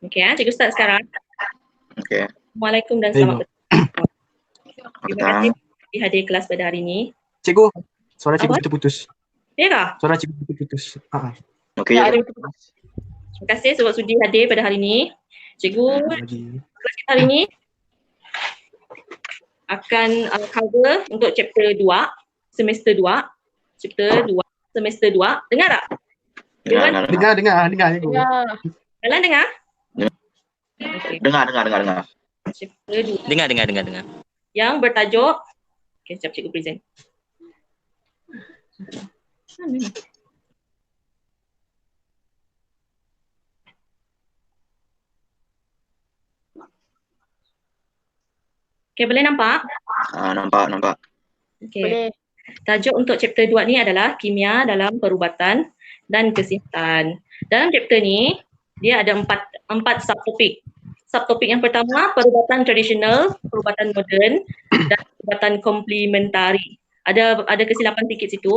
Okey, cikgu start sekarang. Okey. Assalamualaikum dan Baik, selamat Bu. petang. Terima Petang. kasih di hadir kelas pada hari ini. Cikgu, suara cikgu Apa? putus-putus. Ya kah? Suara cikgu putus-putus. Okey, Ya, cikgu. terima kasih sebab sudi hadir pada hari ini. Cikgu, Lagi. kelas kita hari ini akan cover untuk chapter 2, semester 2. Chapter 2, semester 2. Dengar tak? Dengar. Dengar cikgu. Kalian dengar? Ya. Okey. Dengar. Chapter 2 Dengar. yang bertajuk, okey, sekejap cikgu present. Mana ni? Okey, boleh nampak? Nampak. Okey. Boleh. Tajuk untuk chapter 2 ni adalah kimia dalam perubatan dan kesihatan. Dalam chapter ni, dia ada empat subtopik. Subtopik yang pertama, perubatan tradisional, perubatan moden dan perubatan komplementari. Ada kesilapan sikit situ.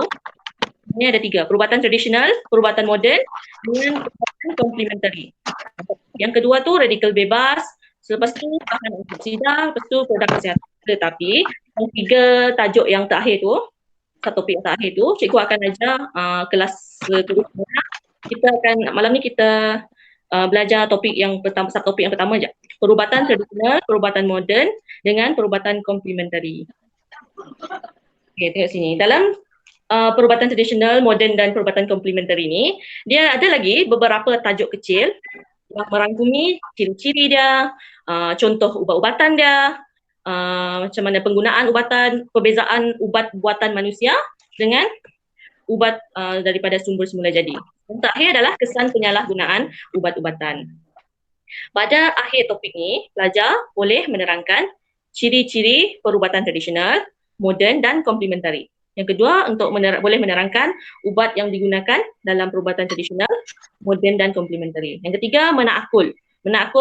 Ini ada 3, perubatan tradisional, perubatan moden dengan perubatan komplementari. Yang kedua tu radikal bebas, selepas tu bahan oksida, lepas tu produk kesihatan. Tetapi yang 3 tajuk yang terakhir tu, subtopik yang terakhir tu, cikgu akan ajar kelas kedua. Malam ni kita belajar topik yang pertama, subtopik yang pertama je. Perubatan tradisional, perubatan moden dengan perubatan komplementari. Okey, tengok sini. Dalam perubatan tradisional, moden dan perubatan komplementari ni, dia ada lagi beberapa tajuk kecil yang merangkumi ciri-ciri dia, contoh ubat-ubatan dia, macam mana penggunaan ubatan, perbezaan ubat buatan manusia dengan ubat daripada sumber semula jadi. Yang terakhir adalah kesan penyalahgunaan ubat-ubatan. Pada akhir topik ni, pelajar boleh menerangkan ciri-ciri perubatan tradisional, moden dan komplementari. Yang kedua, boleh menerangkan ubat yang digunakan dalam perubatan tradisional, moden dan komplementari. Yang ketiga, menakul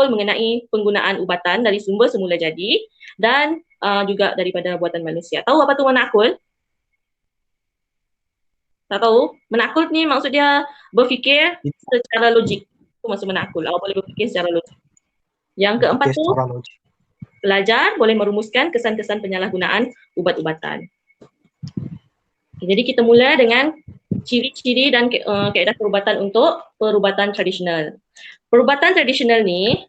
mengenai penggunaan ubatan dari sumber semula jadi dan juga daripada buatan manusia. Tahu apa tu menakul? Tak tahu? Menakul ni maksud dia berfikir secara logik. Itu maksud menakul. Awak boleh berfikir secara logik. Yang keempat tu, pelajar boleh merumuskan kesan-kesan penyalahgunaan ubat-ubatan. Jadi kita mula dengan ciri-ciri dan kaedah perubatan untuk perubatan tradisional. Perubatan tradisional ni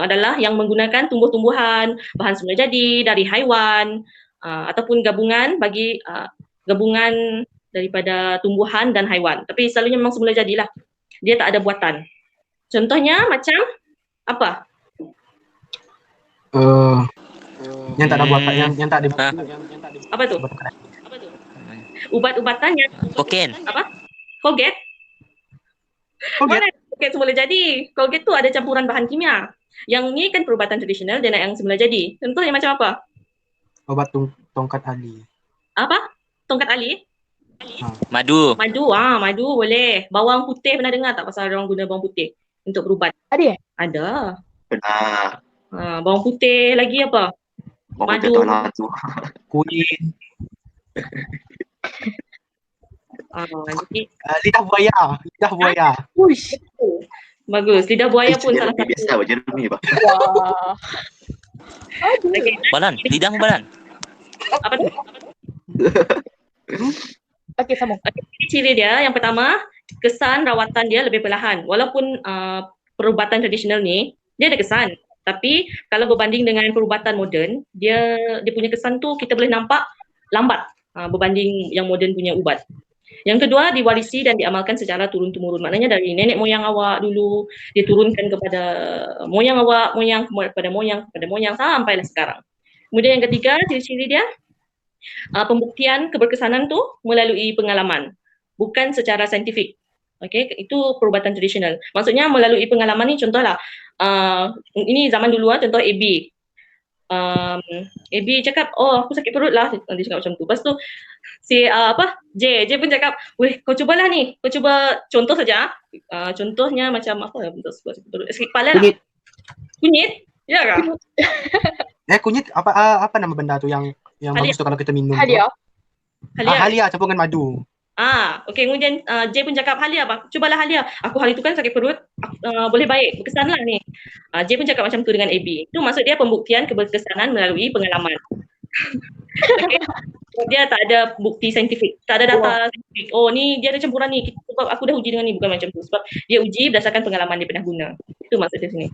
adalah yang menggunakan tumbuh-tumbuhan, bahan semula jadi dari haiwan ataupun gabungan daripada tumbuhan dan haiwan. Tapi selalunya memang semula jadilah. Dia tak ada buatan. Contohnya macam apa? Yang tak ada buatan, yang tak ada. Apa tu? Ubat-ubatan yang Kokain. apa? Colgate? Mana Colgate semula jadi? Colgate tu ada campuran bahan kimia. Yang ni kan perubatan tradisional, dia nak yang semula jadi. Contohnya macam apa? Obat tongkat ali. Apa? Tongkat ali? Madu. Madu boleh. Bawang putih pernah dengar tak pasal orang guna bawang putih untuk berubat? Ada? Ada. Benar. Bawang putih lagi apa? Madu. Kunyit. Jadi Lidah buaya. Uish. bagus. Lidah buaya pun salah satu. Biasa apa Jeremy apa? Wah. Okay. Balan. Lidahmu balan. Apa tu? Okey, sambung. Ciri dia yang pertama, kesan rawatan dia lebih perlahan. Walaupun perubatan tradisional ni dia ada kesan, tapi kalau berbanding dengan perubatan moden, dia punya kesan tu kita boleh nampak lambat berbanding yang moden punya ubat. Yang kedua, diwarisi dan diamalkan secara turun-temurun. Maknanya dari nenek moyang awak dulu, dia turunkan kepada moyang awak, moyang kepada moyang sampailah sekarang. Kemudian yang ketiga, ciri-ciri dia pembuktian keberkesanan tu melalui pengalaman, bukan secara saintifik. Okey, itu perubatan tradisional. Maksudnya melalui pengalaman ni, contohlah ini zaman dulu contoh AB. AB cakap, oh aku sakit perut lah, dia cakap macam tu. Lepas tu si J pun cakap, weh kau cubalah ni, kau cuba contoh saja. Contohnya macam apa bentuk sakit perut, sakit kepala lah. Kunyit, ya kah? Kunyit apa nama benda tu yang bagus tu kalau kita minum? Halia. Halia campur dengan madu. Okey, kemudian J pun cakap Halia bang, cubalah Halia. Aku hari tu kan sakit perut, boleh baik, berkesan lah ni. J pun cakap macam tu dengan AB. Itu maksud dia pembuktian keberkesanan melalui pengalaman. Okay. Dia tak ada bukti saintifik, tak ada data saintifik. Oh ni dia ada campuran ni sebab aku dah uji dengan ni, bukan macam tu. Sebab dia uji berdasarkan pengalaman dia pernah guna. Itu maksud dia sini.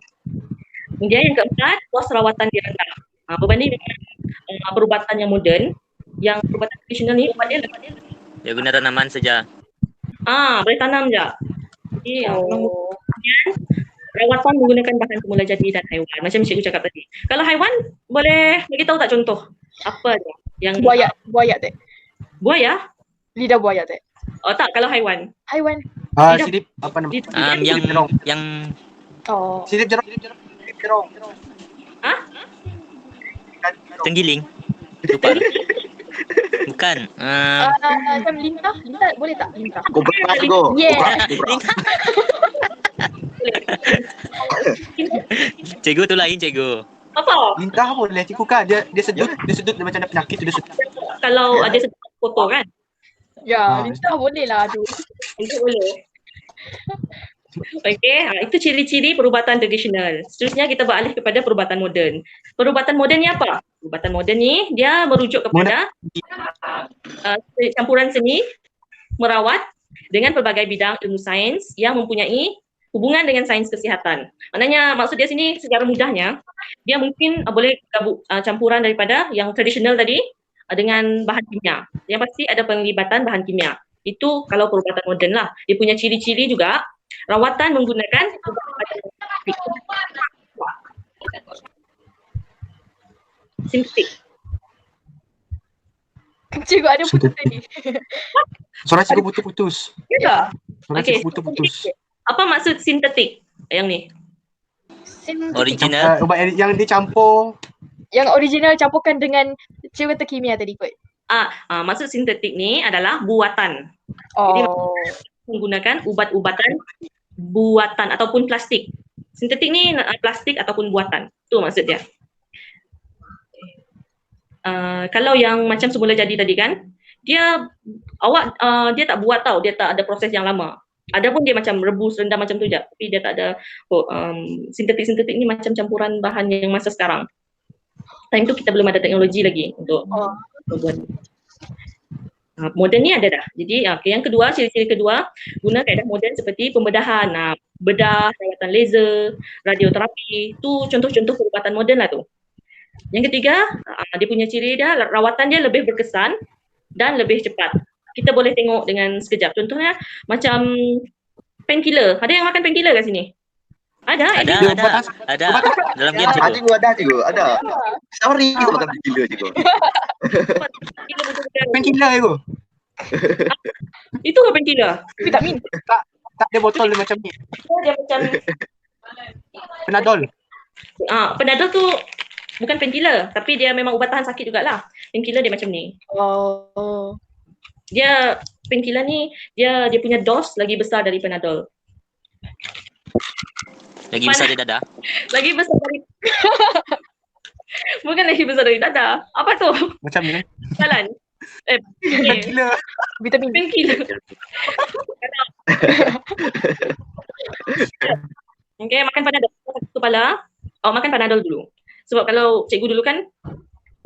Kemudian yang keempat, kos rawatan dia rendah. Berbanding dengan perubatan yang moden, yang perubatan tradisional ni ubat dia lebih. Dia guna tanaman saja. Boleh tanam je. Jadi kemudian rawatan menggunakan bahan semula jadi dan haiwan. Macam cikgu cakap tadi. Kalau haiwan boleh bagi tahu tak contoh? Apa dia? Yang Buaya teh. Buaya? Lidah buaya teh. Oh tak, kalau haiwan. Haiwan. Sirip apa nama? Yang Sirip jerong. tenggiling. Lupa. Bukan. Macam lintah boleh tak lintah? Kobra juga. Yeah. Cikgu tu lain cikgu. Apa? Lintah boleh cikgu kan? Dia sedut dia macam ada penyakit dia sedut. Kalau ada sedap foto kan? Ya, lintah boleh lah tu. Itu boleh. Okey, itu ciri-ciri perubatan tradisional. Seterusnya kita beralih kepada perubatan moden. Perubatan moden ni apa? Perubatan moden ni dia merujuk kepada campuran seni merawat dengan pelbagai bidang ilmu sains yang mempunyai hubungan dengan sains kesihatan. Maknanya maksud dia sini secara mudahnya dia mungkin boleh gabung campuran daripada yang tradisional tadi dengan bahan kimia. Yang pasti ada penglibatan bahan kimia. Itu kalau perubatan moden lah. Dia punya ciri-ciri juga rawatan menggunakan sintetik. Cikgu ada putus tadi. Suara cikgu putus-putus. Ya. Suara Okey. cikgu putus-putus. Apa maksud sintetik yang ni? Original. Ubat yang dicampur. Yang original campurkan dengan cikgu kata kimia tadi kot. Maksud sintetik ni adalah buatan. Menggunakan ubat-ubatan buatan ataupun plastik. Sintetik ni plastik ataupun buatan. Itu maksud dia. Kalau yang macam semula jadi tadi kan, dia tak buat tau, dia tak ada proses yang lama. Ada pun dia macam rebus, rendam macam tu je. Tapi dia tak ada sintetik ni macam campuran bahan yang masa sekarang. Time tu kita belum ada teknologi lagi untuk buat. Moden ni ada dah. Jadi yang kedua, ciri-ciri kedua, guna kaedah moden seperti pembedahan, bedah, rawatan laser, radioterapi. Tu contoh-contoh perubatan moden lah tu. Yang ketiga, dia punya ciri dia, rawatan dia lebih berkesan dan lebih cepat. Kita boleh tengok dengan sekejap. Contohnya macam painkiller. Ada yang makan painkiller kat sini? Ada. Dalam game cikgu. Ada. Sorry, aku makan gila cikgu. Painkiller itu. Itu ke painkiller? Vitamin. Tak ada botol dia macam ni. Dia macam Panadol. Panadol tu bukan painkiller, tapi dia memang ubat tahan sakit jugalah. Painkiller dia macam ni. Dia painkiller ni dia punya dos lagi besar dari Panadol. Lagi besar dari dada. Lagi besar dari bukan lagi besar dari dada. Apa tu? Macam ni kan? Jalan. Painkiller. Vitamin. Painkiller. Okay, makan Panadol satu kepala. Makan Panadol dulu. Sebab kalau cikgu dulu kan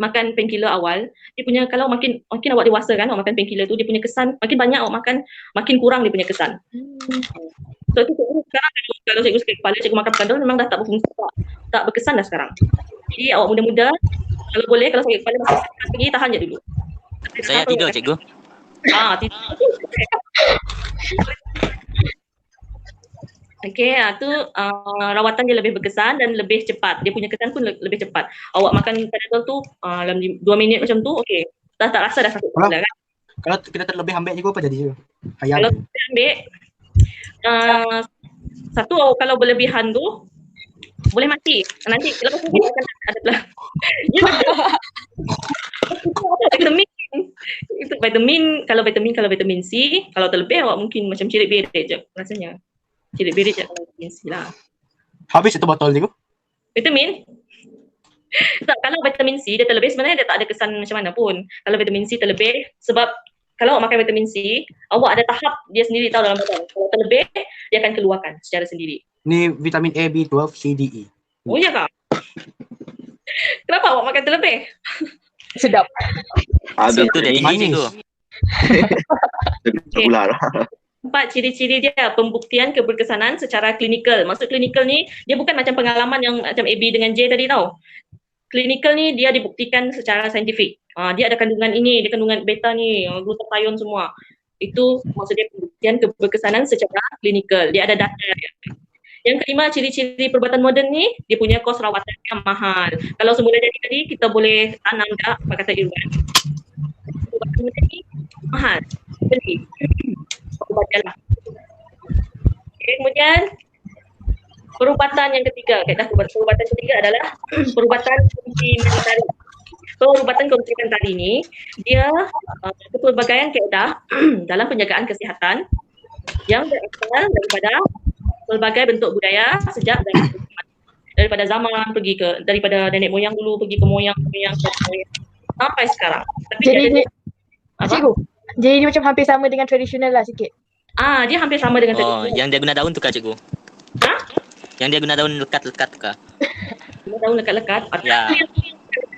makan painkiller awal, dia punya kalau makin awak dewasa kan, awak makan painkiller tu dia punya kesan makin banyak awak makan, makin kurang dia punya kesan. So itu sekarang kalau cikgu sakit kepala, cikgu makan Panadol memang dah tak berfungsi, tak berkesan dah sekarang. Jadi awak muda-muda kalau boleh, kalau sakit kepala masih sakit lagi, tahan je dulu. Saya tidur cikgu. Tidur. Okey, tu rawatan dia lebih berkesan dan lebih cepat. Dia punya kesan pun lebih cepat. Awak makan Panadol tu dalam 2 minit macam tu, okey. Dah tak rasa dah sakit kepala kan? Kalau kita terlebih ambil juga apa jadi je? Ayam. Kalau kita ambil satu, kalau berlebihan tu boleh mati. Nanti lepas ni akan ada pula. Vitamin. Itu vitamin, kalau vitamin C, kalau terlebih awak mungkin macam cirit berit je rasanya. Cirit berit je kalau vitamin C lah. Habis satu botol je. Vitamin? Tak, kalau vitamin C dia terlebih sebenarnya dia tak ada kesan macam mana pun. Kalau vitamin C terlebih, sebab kalau awak makan vitamin C, awak ada tahap dia sendiri tahu dalam badan. Kalau terlebih, dia akan keluarkan secara sendiri. Ni vitamin A, B12, C, D, E. Oh ya kak? Kenapa awak makan terlebih? Sedap. Ada Itu dari ini Manis. cikgu. Sebulan. 4 ciri-ciri dia pembuktian keberkesanan secara klinikal. Maksud klinikal ni dia bukan macam pengalaman yang macam AB dengan J tadi tau. Klinikal ni dia dibuktikan secara saintifik. Dia ada kandungan ini, dia kandungan beta ni, glutathione semua. Itu maksudnya pembuktian keberkesanan secara klinikal. Dia ada data dia. Yang kelima, ciri-ciri perubatan moden ni, dia punya kos rawatan yang mahal. Kalau semula jadi tadi, kita boleh tanam dah, apa kata Irwan. Perubatan moden ni mahal. Beli. Ubat lah. Okay, kemudian perubatan yang ketiga, perubatan ketiga adalah perubatan komplementari. Perubatan komplementari ni dia pelbagaian kaedah dalam penjagaan kesihatan yang berasal daripada pelbagai bentuk budaya sejak daripada zaman daripada nenek moyang dulu pergi ke moyang sampai sekarang. Tapi Jadi apa? cikgu, jadi dia macam hampir sama dengan tradisional lah sikit. Dia hampir sama dengan Oh, tadi. yang dia guna daun tu kah cikgu? Ha? Yang dia guna daun lekat-lekat tu kah? Kita tahu lekat-lekat. Ya.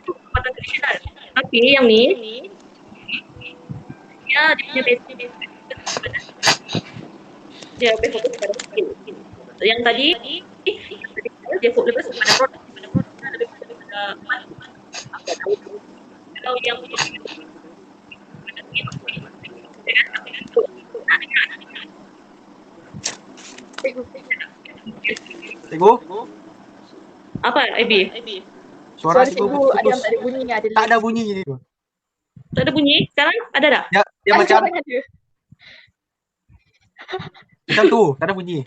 Perubatan tradisional. Tapi yang ni dia punya basic dia lebih fokus pada skill. Yang tadi dia fokus pada produk, lebih pada apa tahu. Kalau yang Cikgu, apa AB? suara Suara cikgu cikgu ada yang putus. tak ada bunyi, ada Tak ada bunyi cikgu. Tak ada bunyi? Sekarang ada tak? Dia macam ada. macam tu, tak ada bunyi.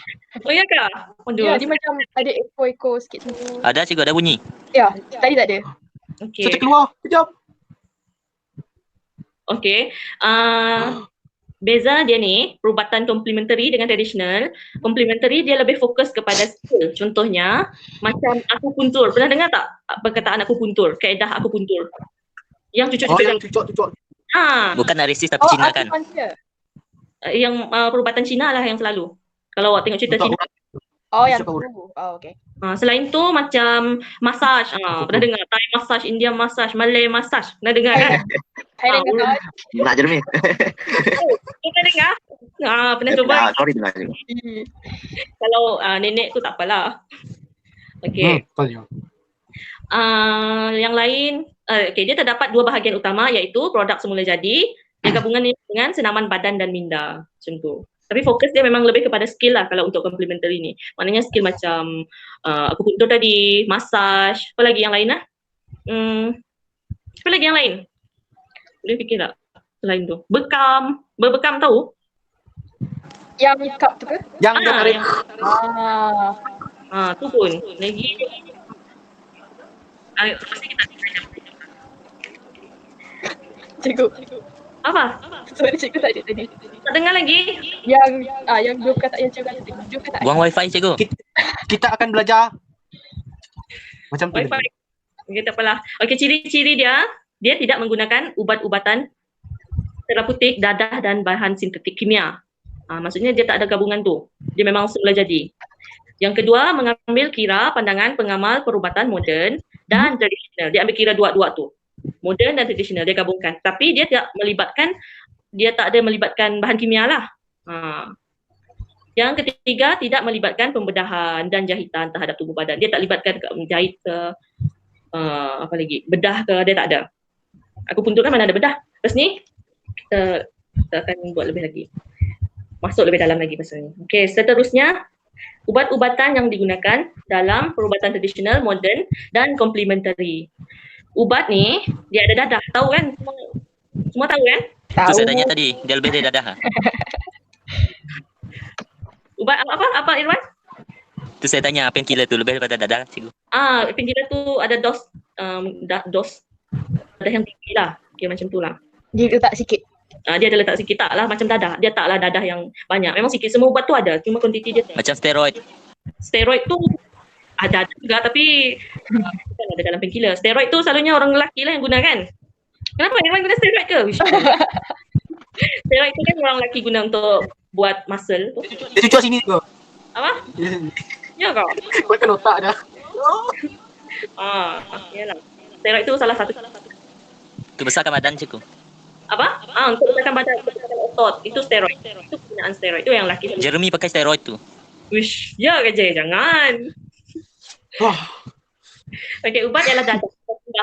Oh ya kah? Ya, dia macam ada echo sikit tu. Ada cikgu, ada bunyi. Ya, tadi tak ada. Okey. Saya terkeluar. Kejap. Okey. Beza dia ni, perubatan komplementari dengan tradisional. Komplementari dia lebih fokus kepada skill. Contohnya, macam akupuntur. Pernah dengar tak perkataan akupuntur? Kaedah akupuntur. Yang Oh, cucuk-cucuk. yang cucuk-cucuk. Bukan analisis tapi Cina kan? Yang perubatan Cina lah yang selalu. Kalau awak tengok cerita Cina. Oh, yang Bisa tu. Oh, okay. Selain tu macam massage. Pernah dengar? Thai massage, India massage, Malay massage. Pernah dengar kan? Thailand massage. Nak je ni. Pernah dengar? Pernah cuba? Sorry dengar je. Kalau nenek tu tak apalah. Okey. Betul. Yang lain, dia terdapat dua bahagian utama iaitu produk semula jadi, yang gabungan dengan senaman badan dan minda. Macam tu. Tapi fokus dia memang lebih kepada skill lah kalau untuk complementary ni. Maknanya skill macam akupuntur tadi, massage, apa lagi yang lain lah? Apa lagi yang lain? Boleh fikir tak? Selain tu. Berbekam tahu? Yang cup tu ke? Yang dia tarik. Tu pun. Lagi pasti kita Cikgu. apa? Sorry, cikgu tak ada tadi. Tak dengar lagi? Yang dua perkataan yang cikgu kata. Dua perkataan. Buang wifi cikgu. Kita akan belajar macam tu. Wi-Fi. Okay, tak apalah. Okey, ciri-ciri dia tidak menggunakan ubat-ubatan terapeutik, dadah dan bahan sintetik kimia. Maksudnya dia tak ada gabungan tu. Dia memang semula jadi. Yang kedua, mengambil kira pandangan pengamal perubatan moden dan tradisional. Dia ambil kira dua-dua tu. Moden dan tradisional dia gabungkan. Tapi dia tak ada melibatkan bahan kimia lah. Yang ketiga, tidak melibatkan pembedahan dan jahitan terhadap tubuh badan. Dia tak libatkan menjahit ke apa lagi, bedah ke, dia tak ada. Aku puntur kan mana ada bedah. Lepas ni kita akan buat lebih lagi. Masuk lebih dalam lagi pasal ni. Okey, seterusnya ubat-ubatan yang digunakan dalam perubatan tradisional, moden dan komplementari. Ubat ni dia ada dadah, tahu kan? Semua tahu kan? Itu saya tanya tadi, dia lebih dari dadah. Ubat apa Irwan? Itu saya tanya painkiller tu lebih daripada dadah cikgu. Painkiller tu ada dos ada yang tinggi lah. Okey, macam tu lah. Dia letak sikit. Dia ada letak sikit, tak lah macam dadah. Dia taklah dadah yang banyak. Memang sikit, semua ubat tu ada, cuma kuantiti dia tak. Macam steroid. Steroid tu ada juga tapi bukan ada dalam painkiller. Steroid tu selalunya orang lelaki lah yang guna kan. Kenapa Irwan guna steroid ke? Steroid tu kan orang lelaki guna untuk buat muscle tu. Dia cucuk sini tu. Apa? Ya kau. Makan otak dah. Yalah. Steroid itu salah satu. Untuk besarkan badan cikgu. Apa? Untuk besarkan badan, untuk besarkan otot. Itu steroid. Itu penggunaan steroid. Itu yang laki. Jeremy pakai steroid tu. Wish, ya kerja jangan. Wah, Okey, ubat ialah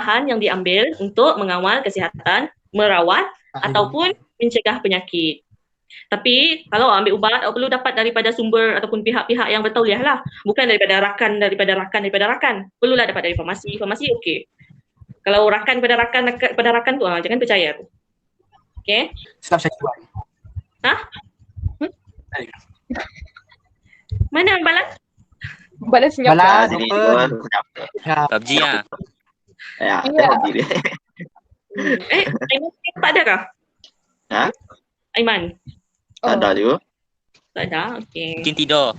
bahan yang diambil untuk mengawal kesihatan, merawat ataupun mencegah penyakit. Tapi kalau ambil ubat, perlu dapat daripada sumber ataupun pihak-pihak yang bertauliah lah. Bukan daripada rakan. Perlulah dapat dari farmasi. Farmasi okey. Kalau rakan pada rakan tu, jangan percaya tu. Okey. sedap saya jual. Mana balas? Balas Singapura. Balas. Jadi Open. tu sedap. Ya, PUBG lah. Ya, Ya. tadi dia. Aiman tak ada kah? Ha? Aiman? Ada juga. Tak ada? Okey. Mungkin tidur.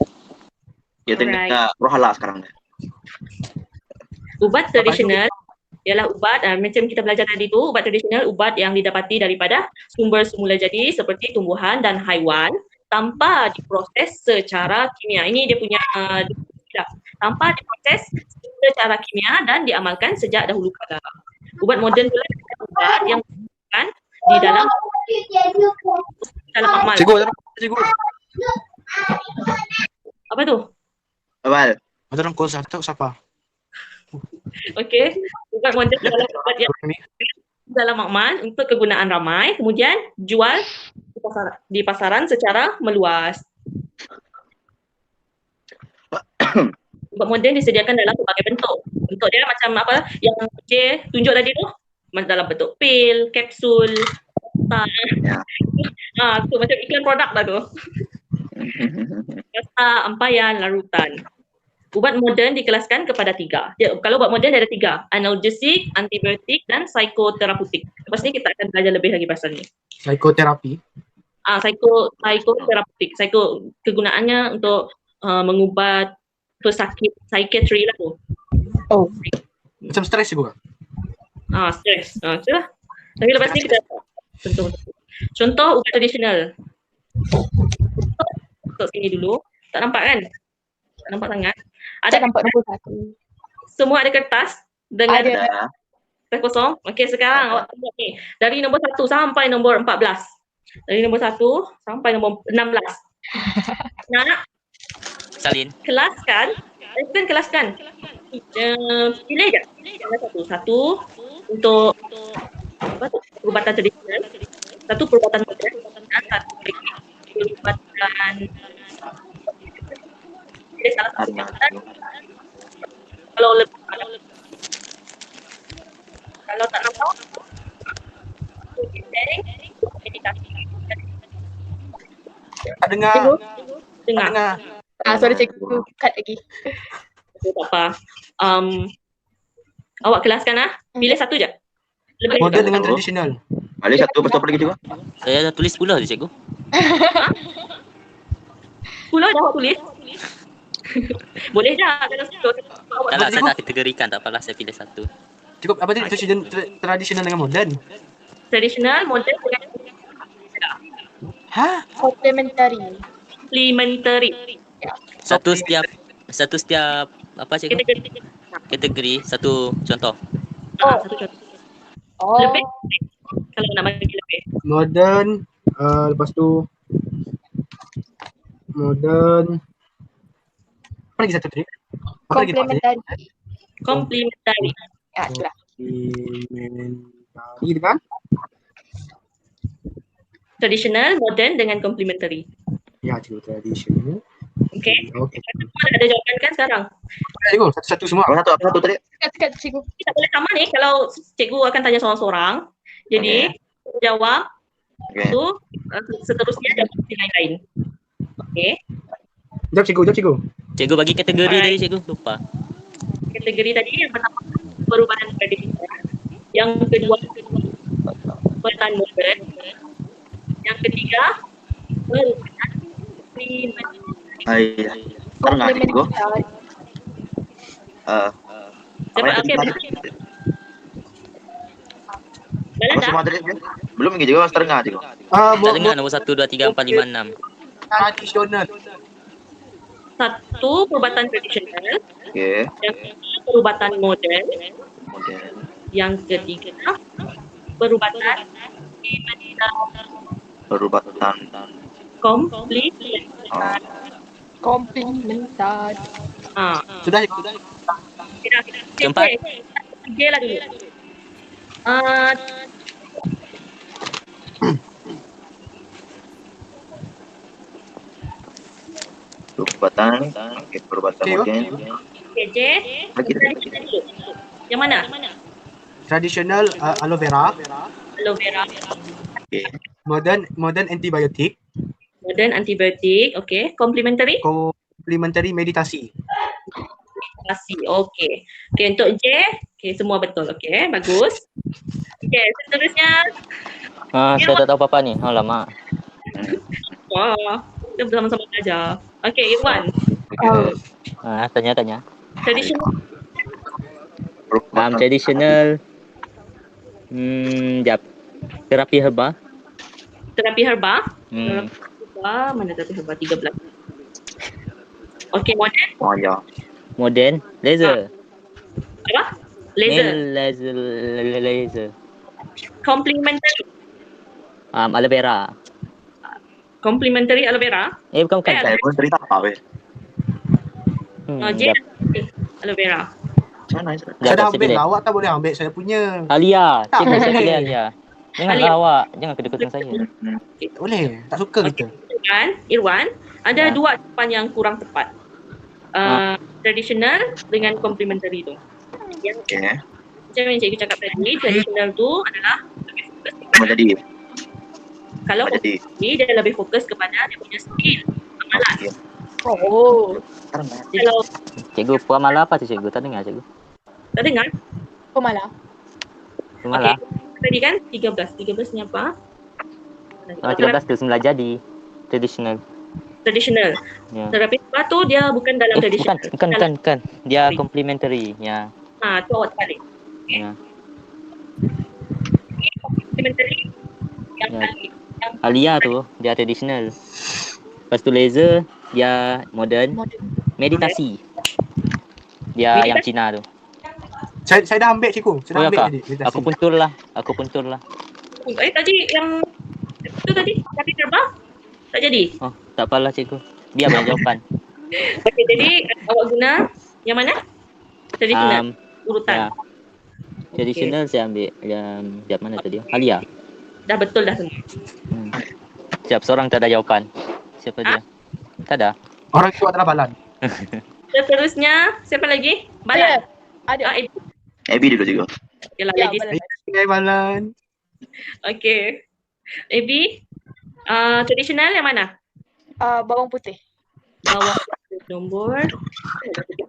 Dia tengah rohala sekarang ni. Ubat tradisional ialah ubat macam kita belajar tadi tu, ubat tradisional ubat yang didapati daripada sumber semula jadi seperti tumbuhan dan haiwan tanpa diproses secara kimia. Ini dia punya tanpa diproses secara kimia dan diamalkan sejak dahulu kala. Ubat moden pula ubat yang digunakan di dalam amal. Cikgu. Apa tu? Abal. Ada orang call satu siapa? Okey, ubat moden adalah ubat yang dalam makmal untuk kegunaan ramai, kemudian jual di pasaran secara meluas. Ubat moden disediakan dalam berbagai bentuk. Bentuk dia macam apa yang J tunjuk tadi tu, dalam bentuk pil, kapsul, Ya. tu macam iklan produk lah tu. Pasta, ampayan, larutan. Ubat moden dikelaskan kepada 3. Kalau ubat moden ada 3, analgesik, antibiotik dan psikoterapeutik. Lepas ni kita akan belajar lebih lagi pasal ni. Psikoterapi. Psikoterapeutik. Kegunaannya untuk mengubat pesakit psikiatri lah tu. Oh. Macam stres juga. Stres. Itulah. Tapi lepas ni kita contoh ubat tradisional. Untuk sini dulu. Tak nampak kan? Tak nampak sangat. Saya nampak nombor 1. Semua ada kertas dengan Ada. kertas kosong. Okey, sekarang awak tengok ni. Dari nombor 1 sampai nombor 14. Dari nombor 1 sampai nombor 16. Nak Salin. kelaskan. Pilih je. Satu untuk apa tu? Perubatan tradisional. Satu perubatan moden dan satu perubatan salah satu perubatan. Kalau tak nampak, meditasi. Tak dengar. Dengar. Sorry cikgu, cut lagi. Tak apa. Awak kelaskan Pilih satu je. Lebih Moden juga. dengan tradisional. Ada satu lepas tu apa lagi juga? Saya dah tulis pula je cikgu. Pula dah awak tulis. Boleh je kalau Tak lah, saya nak kategorikan. Tak apalah, saya pilih satu. Cukup apa tadi tradisional dengan moden? tradisional, moden dengan Hah? Complementary. complementary. Satu setiap apa cikgu? Kategori satu contoh. Satu contoh. Oh. Lebih kalau nak bagi lebih. Moden, lepas tu moden. Apa lagi satu tadi? Apa lagi tadi? Complementary. Complementary. Ya, itulah. Complementary dengan Traditional, modern dengan complementary. ya cikgu tradisional. Okey. Okey. Semua ada jawapan kan sekarang? Cikgu satu-satu semua. Apa satu tadi? Cut cikgu. Tak boleh sama ni kalau cikgu akan tanya seorang-seorang. Jadi jawab Okey. tu seterusnya jawab yang lain-lain. Okey. Jawab cikgu. Cikgu bagi kategori Alright. tadi cikgu, lupa. Kategori tadi yang pertama perubahan tradisional, yang kedua perubahan modern, yang ketiga perubahan complementary. Tengah cikgu. Complementary. Dapat Apa okey. tadi? Balas Apa dah? semua tadi? Belum lagi juga setengah cikgu. Tak dengar nombor 1, 2, 3, 4, 5, 6. Tradisional. Satu perubatan tradisional, Oke. yang kedua perubatan modern, Kemudian yang ketiga perubatan perubatan. komplementari. Oh, Komplementar. Sudah. Keempat. Tiga lah dulu. Ah, perubatan. Oke, perubatan Oke, modern. KJ, Lagi. dulu. Yang mana? Traditional aloe vera, Aloe vera, Oke. modern antibiotik, modern antibiotik, okay. Complementary, complementary meditasi. okay. Okay, untuk J, okay, semua betul, okay, bagus. Okay, seterusnya, Saya tak tahu apa-apa ni. Oh, lama. wah, kita bersama-sama belajar. Okay, Irwan, Tanya-tanya. traditional, Perubatan. Traditional. Jap. Terapi herba. terapi herba, Hmm. mana terapi herba 13. Okay, modern, Oh ya. Modern. Laser. apa? Laser, Laser. complementary, Aloe vera. complementary aloe vera, Bukan. Saya pun cerita apa weh? J, Jap. aloe vera. Mana? Saya Jap, dah saya ambil pilih. lah, awak tak boleh ambil saya punya. Alia. Tak Cikgu, saya boleh. pilih Alia. Janganlah Alia. awak. Jangan kedekut dengan saya. Tak boleh, tak suka kita. Irwan, ada Ya. dua jawapan yang kurang tepat. Traditional dengan complementary tu. Yang Oke. macam yang cikgu cakap tadi, traditional tu adalah lebih fokus Mau jadi. kalau Mau jadi. complementary dia lebih fokus kepada dia punya skill, amalan. Oke. Oh, Sekarang Kalau Cikgu, puan malah apa tu cikgu? Tak dengar cikgu. tak dengar, pemalah. Puan malah. tadi kan 13 ni apa? 13 tu semula jadi. Traditional. Traditional. Ya. Terapi spa tu dia bukan dalam traditional. Bukan. Dia complementary. Ya. Tu awak terbalik. Ya. Complementary yang Ya. kali. Yang Alia tu dia traditional. Lepas tu laser dia modern. Meditasi. Dia yang Meditasi. Cina tu. Saya dah ambil cikgu. Saya dah Oh ya ambil kak. tadi. meditasi. Aku puntur lah. tadi yang itu tadi terapi herba tak jadi. Oh, tak apalah cikgu. Biar banyak jawapan. Okey, jadi awak guna yang mana? Traditional Ya. urutan. Traditional saya ambil yang mana tadi? Alia. Dah betul dah semua. Siap, seorang tak ada jawapan. Siapa dia? Tak ada. Orang tua adalah Balan. Seterusnya siapa lagi? Balan. Ada. Ebi dulu juga. Yalah, Ya, ladies. Balan. Hai Balan. Okey. Ebi, traditional yang mana? Bawang putih. Bawah nombor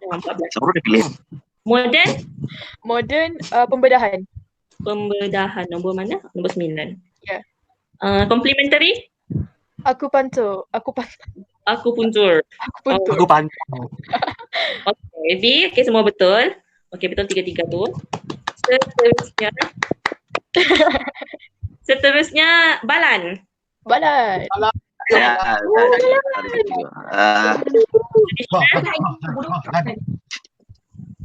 14. Seluruh dia pilih. Modern Modern pembedahan. pembedahan nombor mana? Nombor 9. Ya. Complementary Aku pantul. Aku pantul. aku puntur. Aku pantul. Aku pantau. Okey, Ebi, okey semua betul. Okey, betul 3-3 tu. Seterusnya Balan. Balan. Ya,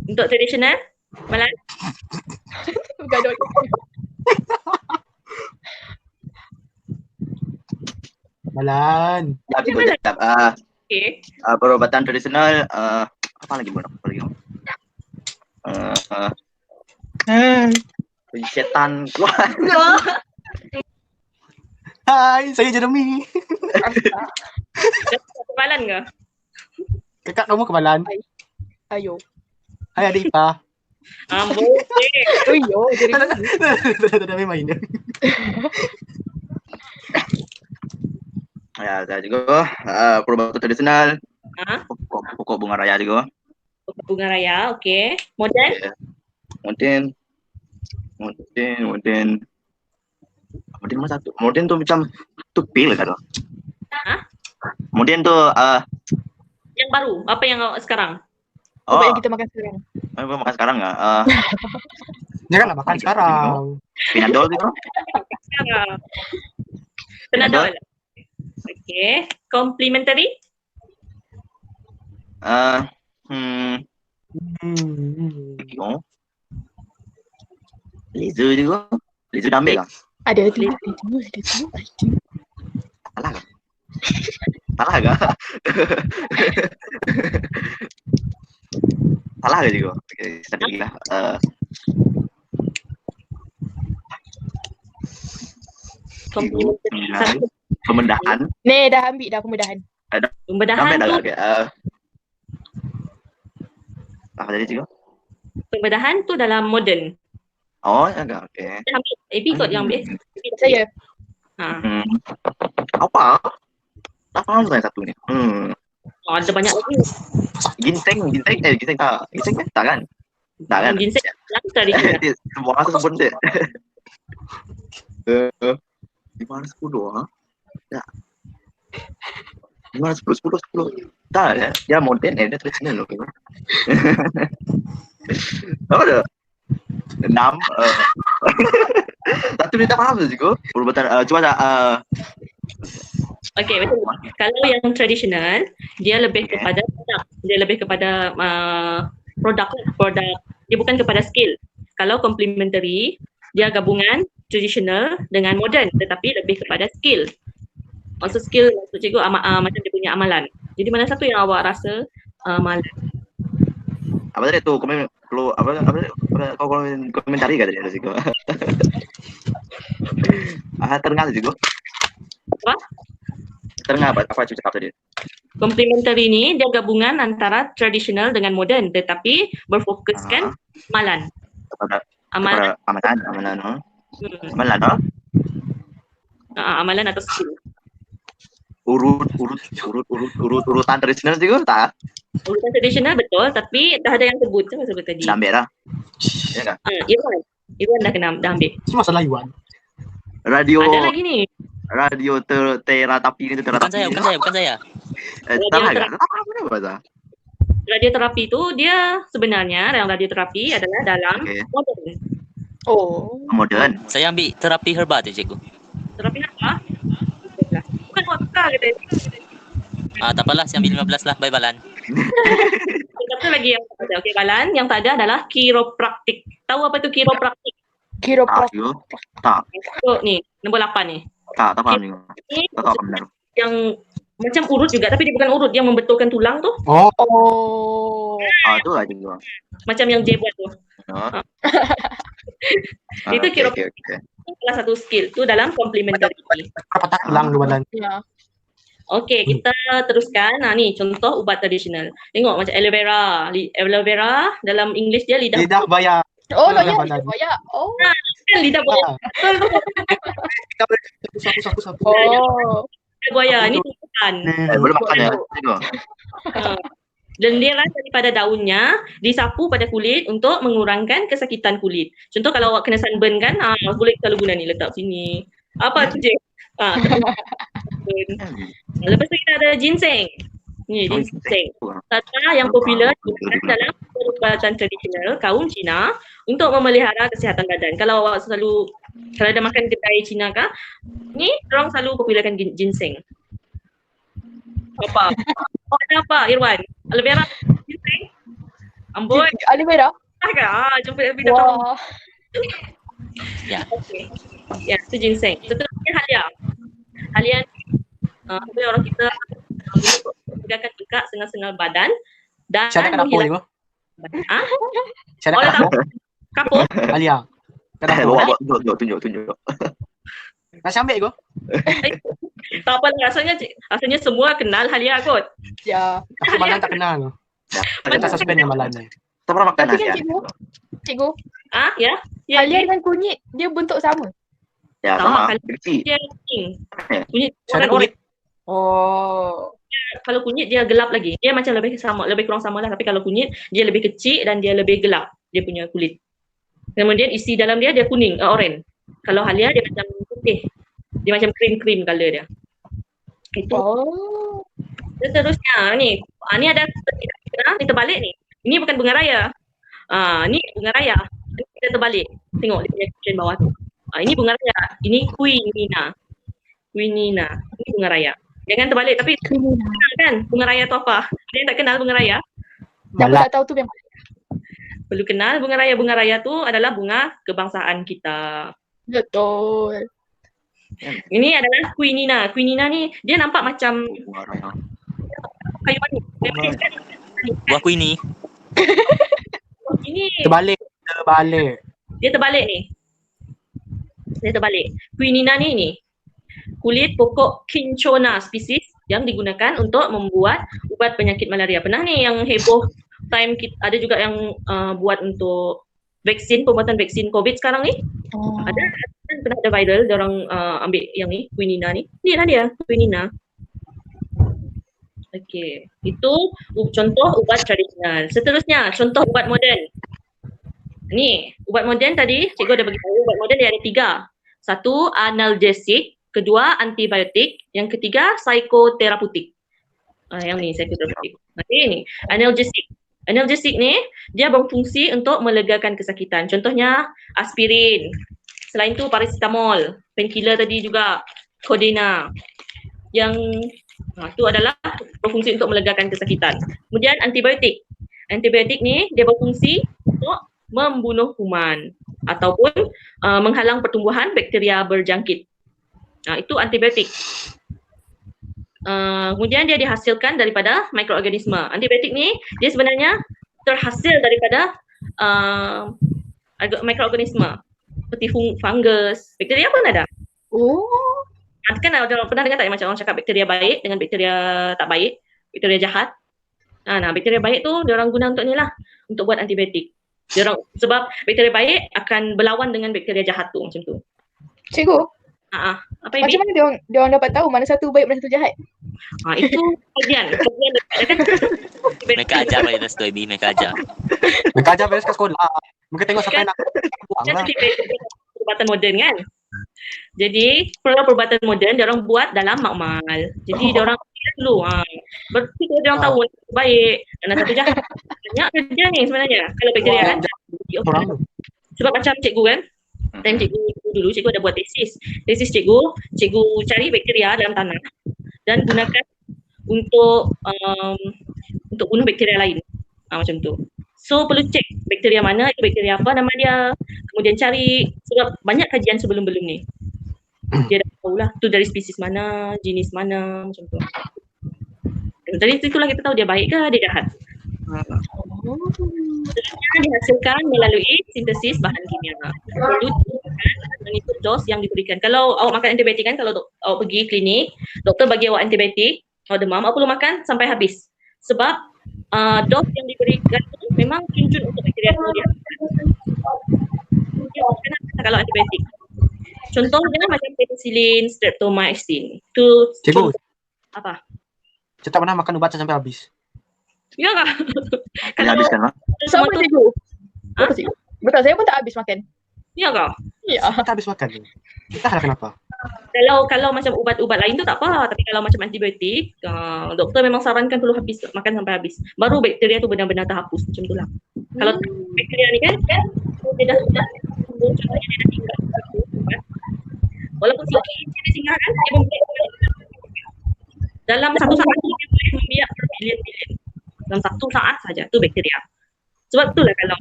Untuk traditional Balan. Gaduh. Balan. Okey. Perubatan tradisional apa lagi bro? Setan kuat. Hai, saya Jeremy. Balan ke? Kakak kamu ke Balan. Ayo. Hai adik Ipah. Boleh. Oh yo, jadi Dah main dia. Ya, saya juga perubatan tradisional. Ha? Pokok bunga raya juga. Bunga raya, okey. Modern? Modern mana satu? Modern tu macam tu pil kan? Ha? Modern tu Yang baru, apa yang awak sekarang? apa yang kita makan sekarang. apa makan sekarang enggak? Janganlah makan sekarang. Pinadol gitu. Penadol. Okey. Complementary? Tengok. Laser juga. Laser dah ambil lah. Ada tu. Salah ke? Salah ke? Salah ke juga? Okay, start lagi lah. Komplementari. Pembedahan. Ni dah ambil dah pembedahan. Pembedahan Ambil dah tu, ke? Apa tadi juga? pembedahan tu dalam modern. Oh, agak okay. Dia ambil AB kot yang ambil. Saya. Ha. Apa? Tak faham saya satu ni. Oh, ada banyak lagi. Ginseng tak. Ginseng kan? Tak kan? Tak kan? Ginseng dalam tradisional. Dia semua orang sebut dia. 510 ah. Tak. 510. Tak ya. Dia modern dia tradisional loh. Apa dah? 6 satu ni tak faham tu juga. Perubatan cuba tak Okey, betul. Kalau yang tradisional, dia lebih kepada produk. Dia lebih kepada produk. Dia bukan kepada skill. Kalau complementary, dia gabungan traditional dengan modern, tetapi lebih kepada skill. Maksud skill, maksud cikgu macam dia punya amalan. Jadi mana satu yang awak rasa malas? apa tadi tu komen perlu apa kau komentari kata dia juga. Terengah juga. Apa? Terengah apa cuci cakap tadi? Complementary ni dia gabungan antara tradisional dengan modern, tetapi berfokuskan amalan. Kepada Amalan. amalan. Amalan atau skill. Urutan tradisional juga tak? Urutan tradisional betul, tapi dah ada yang sebut tadi. Dah ambil lah. Ya kan? Iwan dah ambil. Semua salah Iwan. Radio Ada lagi ni. radio terapi ni Bukan saya. Salah kan? Apa bahasa? Radioterapi tu dia sebenarnya yang radioterapi adalah dalam modern. Oh. Modern. Saya ambil terapi herba tu cikgu. Terapi apa? Bukan vodka kata. Tak apalah, saya ambil 15 lah. Bye Balan. Satu lagi yang tak ada. Okey, Balan, yang tak ada adalah kiropraktik. Tahu apa tu kiropraktik? Kiropraktik. Tak. So, ni, nombor 8 ni. Tak faham juga. Ni Tak tahu benar. yang macam urut juga, tapi dia bukan urut, dia membetulkan tulang tu. Oh. Tu lah juga. Macam yang J buat tu. Itu kiropraktik. Salah satu skill tu dalam complementary. Apa tak hilang tu Balan? Ya. Okey, kita teruskan. Ni contoh ubat tradisional. Tengok macam aloe vera dalam English dia lidah Lidah bayar. Oh, Lidah ya, Balan. ya. Oh. kan lidah buaya. Sapu. Oh. Lidah buaya ni tumbuhan. Boleh makan ya. Tengok. Lendiran daripada daunnya disapu pada kulit untuk mengurangkan kesakitan kulit. Contoh kalau awak kena sunburn kan, boleh selalu guna ni, letak sini. Apa tu je? Lepas tu kita ada ginseng. Ni ginseng. Serta yang popular digunakan dalam perubatan tradisional kaum Cina untuk memelihara kesihatan badan. Kalau awak kalau ada makan kedai Cina kah, ni orang selalu popularkan ginseng. Apa? Ada apa Irwan? Aloe vera, ginseng? Amboi, Aloe vera? jumpa lebih dekat. Wah. Ya. Okey. Ya, itu ginseng. Seterusnya halia. Halia ni orang kita menegakkan tegak sengal-sengal badan dan Saya nak kapur juga. Saya Boleh nak tak? kapur. Kapur? Alia. Bawa tunjuk. Nasi ambil go. Tak apa lah, rasanya semua kenal halia kot. Ya. Tapi Balan tak kenal. Kita suspend yang Balan ni. Tak pernah makan Tapi nasi. kan cikgu, Ya? halia dan kunyit dia bentuk sama. Ya, Sama sama. kali. Kecil. Dia kuning. Kunyit Saya warna kulit. Oh. kalau kunyit dia gelap lagi. Dia macam lebih kurang sama lah, tapi kalau kunyit dia lebih kecil dan dia lebih gelap dia punya kulit. Kemudian isi dalam dia kuning, orange. Kalau halia dia macam putih. Dia macam krim color dia. Itu. Oh. Seterusnya ni ada kita terbalik ni. Ini bukan bunga raya. Ni bunga raya. Kita terbalik. Tengok dia punya caption bawah tu. Ini bunga raya. Ini quinina. Ini bunga raya. Jangan terbalik tapi kan bunga raya tu apa? Ada yang tak kenal bunga raya? Yang Malah. tak tahu tu memang. Perlu kenal bunga raya. Bunga raya tu adalah bunga kebangsaan kita. Betul. Ini adalah quinina. Quinina ni dia nampak macam Bunga raya. kayu manis. Kayu manis kan? Buah kuini. Ini Terbalik. dia terbalik ni. Dia terbalik. Quinina ni kulit pokok Cinchona spesies yang digunakan untuk membuat ubat penyakit malaria. Pernah ni yang heboh time kita, ada juga yang buat untuk vaksin, pembuatan vaksin COVID sekarang ni. Ada pernah ada viral dia orang ambil yang ni quinina ni. Ni lah dia quinina. Okey, itu contoh ubat tradisional. Seterusnya contoh ubat moden. Ni ubat moden tadi cikgu ada bagi tahu ubat moden dia ada 3. Satu analgesik, kedua antibiotik, yang ketiga psikoterapeutik. Yang ni psikoterapeutik. Ni analgesik. Analgesik ni dia berfungsi untuk melegakan kesakitan. Contohnya aspirin. Selain tu paracetamol, painkiller tadi juga Codeina. Yang tu adalah berfungsi untuk melegakan kesakitan. Kemudian antibiotik. Antibiotik ni dia berfungsi untuk membunuh kuman ataupun menghalang pertumbuhan bakteria berjangkit. Itu antibiotik. Kemudian dia dihasilkan daripada mikroorganisme. Antibiotik ni dia sebenarnya terhasil daripada mikroorganisme seperti fungus, bakteria pun ada. Oh. Kan ada pernah dengar tak macam orang cakap bakteria baik dengan bakteria tak baik, bakteria jahat. Nah, bakteria baik tu dia orang guna untuk ni lah, untuk buat antibiotik. Dia orang sebab bakteria baik akan berlawan dengan bakteria jahat tu macam tu. Cikgu, Apa yang macam mana dia orang dapat tahu mana satu baik mana satu jahat? itu kajian kan. Mereka ajar pada atas tu, Ibi. Mereka ajar. Mereka ajar beres kat sekolah. Mereka tengok siapa yang nak buang lah. Perubatan moden kan. Jadi perubatan moden dia orang buat dalam makmal. Jadi dia orang dulu berarti kalau dia orang tahu baik dan satu jahat. Banyak kerja ni sebenarnya kalau bakteria kan. Orang tu. Sebab macam cikgu kan, time cikgu dulu cikgu ada buat tesis. Tesis cikgu cari bakteria dalam tanah dan gunakan untuk bunuh bakteria lain. Macam tu. So perlu cek bakteria mana, itu bakteria apa nama dia. Kemudian cari sebab banyak kajian sebelum-belum ni. Dia dah tahulah tu dari spesies mana, jenis mana macam tu. Dari itulah kita tahu dia baik ke dia jahat. Seterusnya dihasilkan melalui sintesis bahan kimia. Perlu mengikut dos yang diberikan. Kalau awak makan antibiotik kan, kalau awak pergi klinik, doktor bagi awak antibiotik, awak demam, awak perlu makan sampai habis. Sebab dos yang diberikan itu memang cuncut untuk bakteria tu dia. Kalau antibiotik. Contohnya macam penicillin, streptomycin. Tu Cikgu, apa? saya tak pernah makan ubat sampai habis. Ya kah? Kena habiskan lah. Sama cikgu. Betul cikgu. Betul, saya pun tak habis makan. Ya kah? Ya. Saya tak habis makan. Entahlah kenapa. Kalau macam ubat-ubat lain tu tak apa, tapi kalau macam antibiotik, doktor memang sarankan perlu habis makan sampai habis. Baru bakteria tu benar-benar terhapus macam itulah. Kalau bakteria ni kan dia dah contohnya dia dah tinggal walaupun sikit dia singgah kan, dia membiak dalam satu saat dia boleh membiak berbilion-bilion dalam satu saat saja tu bakteria. Sebab itulah kalau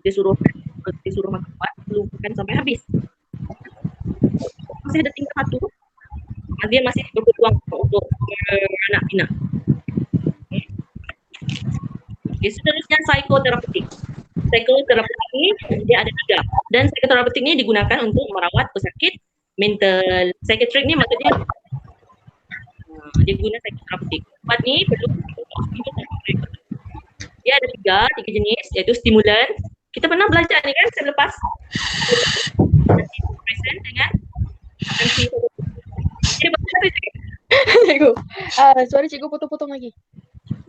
dia suruh makan ubat perlu makan sampai habis. Masih ada tinggal satu, dia masih berpeluang untuk beranak pinak. Okay, seterusnya psikoterapeutik. Psikoterapeutik ni dia ada 3 dan psikoterapeutik ni digunakan untuk merawat pesakit mental. Psikiatrik ni maksudnya dia guna psikoterapeutik. Ubat ni perlu dia ada 3 jenis, iaitu stimulan. Kita pernah belajar ni kan selepas antidepresan dengan Cikgu. Suara cikgu potong-potong lagi.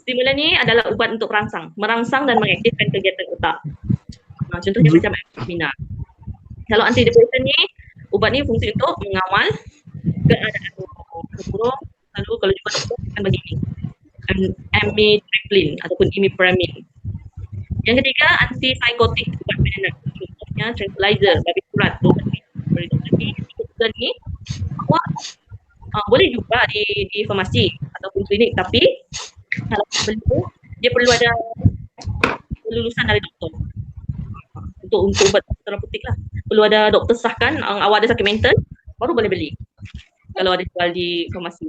Stimulan ni adalah ubat untuk merangsang dan mengaktifkan kegiatan otak. Contohnya macam amphetamina. Kalau antidepresan ni, ubat ni fungsi untuk mengawal keadaan buruk. Lalu kalau juga doktor akan bagi amitriptyline ataupun imipramine. Yang ketiga, antipsikotik, ubat penyedap. Contohnya tranquilizer, barbiturat, ni awak boleh jumpa di farmasi ataupun klinik, tapi kalau beli tu dia perlu ada lulusan dari doktor. Untuk ubat terapeutik lah. Perlu ada doktor sahkan awak ada sakit mental baru boleh beli. Kalau ada jual di farmasi.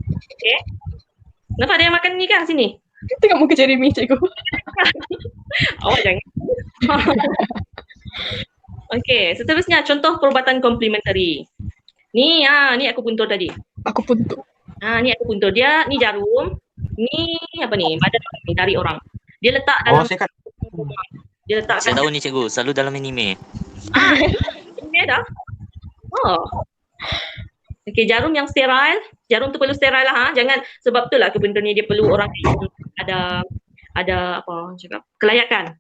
Okey. Nampak ada yang makan ni kan sini? Tengok muka Jeremy, cikgu. Awak jangan. Okey, seterusnya contoh perubatan komplementari. Ni ni aku puntur tadi. Aku pun tu. Ni aku puntur. Dia ni jarum. Ni apa ni? Badan ni tarik orang. Dia letak dalam Saya kan dia Saya letakkan tahu ni cikgu, selalu dalam anime. ini dah. Oh. Okey, jarum yang sterile. Jarum tu perlu sterile lah. Jangan sebab tu lah kebentur ni dia perlu orang yang ada apa cakap kelayakan.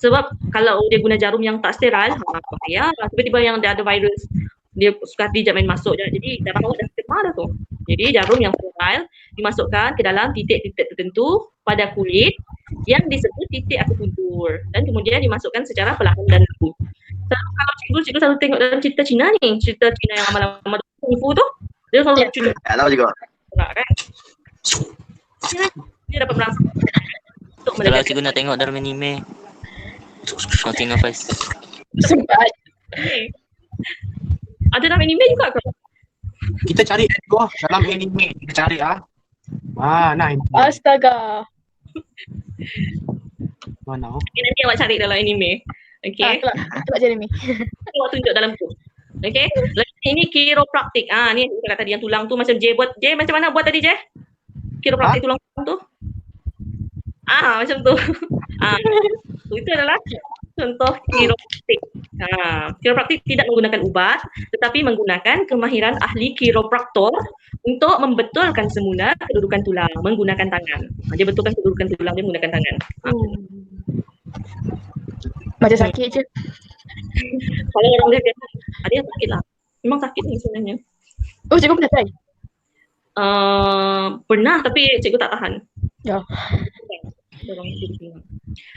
Sebab kalau dia guna jarum yang tak sterile, ya tiba-tiba yang dia ada virus, dia suka hati je main masuk je. Jadi darah awak dah terkemar dah tu. Jadi jarum yang sterile dimasukkan ke dalam titik-titik tertentu pada kulit yang disebut titik akupuntur dan kemudian dimasukkan secara perlahan dan lembut. Kalau cikgu selalu tengok dalam cerita Cina ni, cerita Cina yang lama-lama Kung Fu tu, dia selalu lucu Tahu juga. kan. Dia dapat merangsang untuk Kalau melegakan. cikgu nak tengok dalam anime, King of Ice. Sempat. Ada dalam anime juga ke? kita cari Edgar dalam anime. Kita cari Mana ini? Astaga. Mana? Okay, nanti awak cari dalam anime. Okay. Kelak Jeremy. Awak tunjuk dalam tu. Okay. Lepas ini kiropraktik. Ni saya kata tadi yang tulang tu macam J buat. J macam mana buat tadi J? Kiropraktik tulang tu. Macam tu. Itu adalah contoh kiropraktik. Kiropraktik tidak menggunakan ubat tetapi menggunakan kemahiran ahli kiropraktor untuk membetulkan semula kedudukan tulang menggunakan tangan. Dia betulkan kedudukan tulang dia menggunakan tangan. Macam sakit je. Kalau orang dia biasa, ada yang sakit lah. Memang sakit ni sebenarnya. Oh, cikgu pernah try? Pernah tapi cikgu tak tahan. Ya.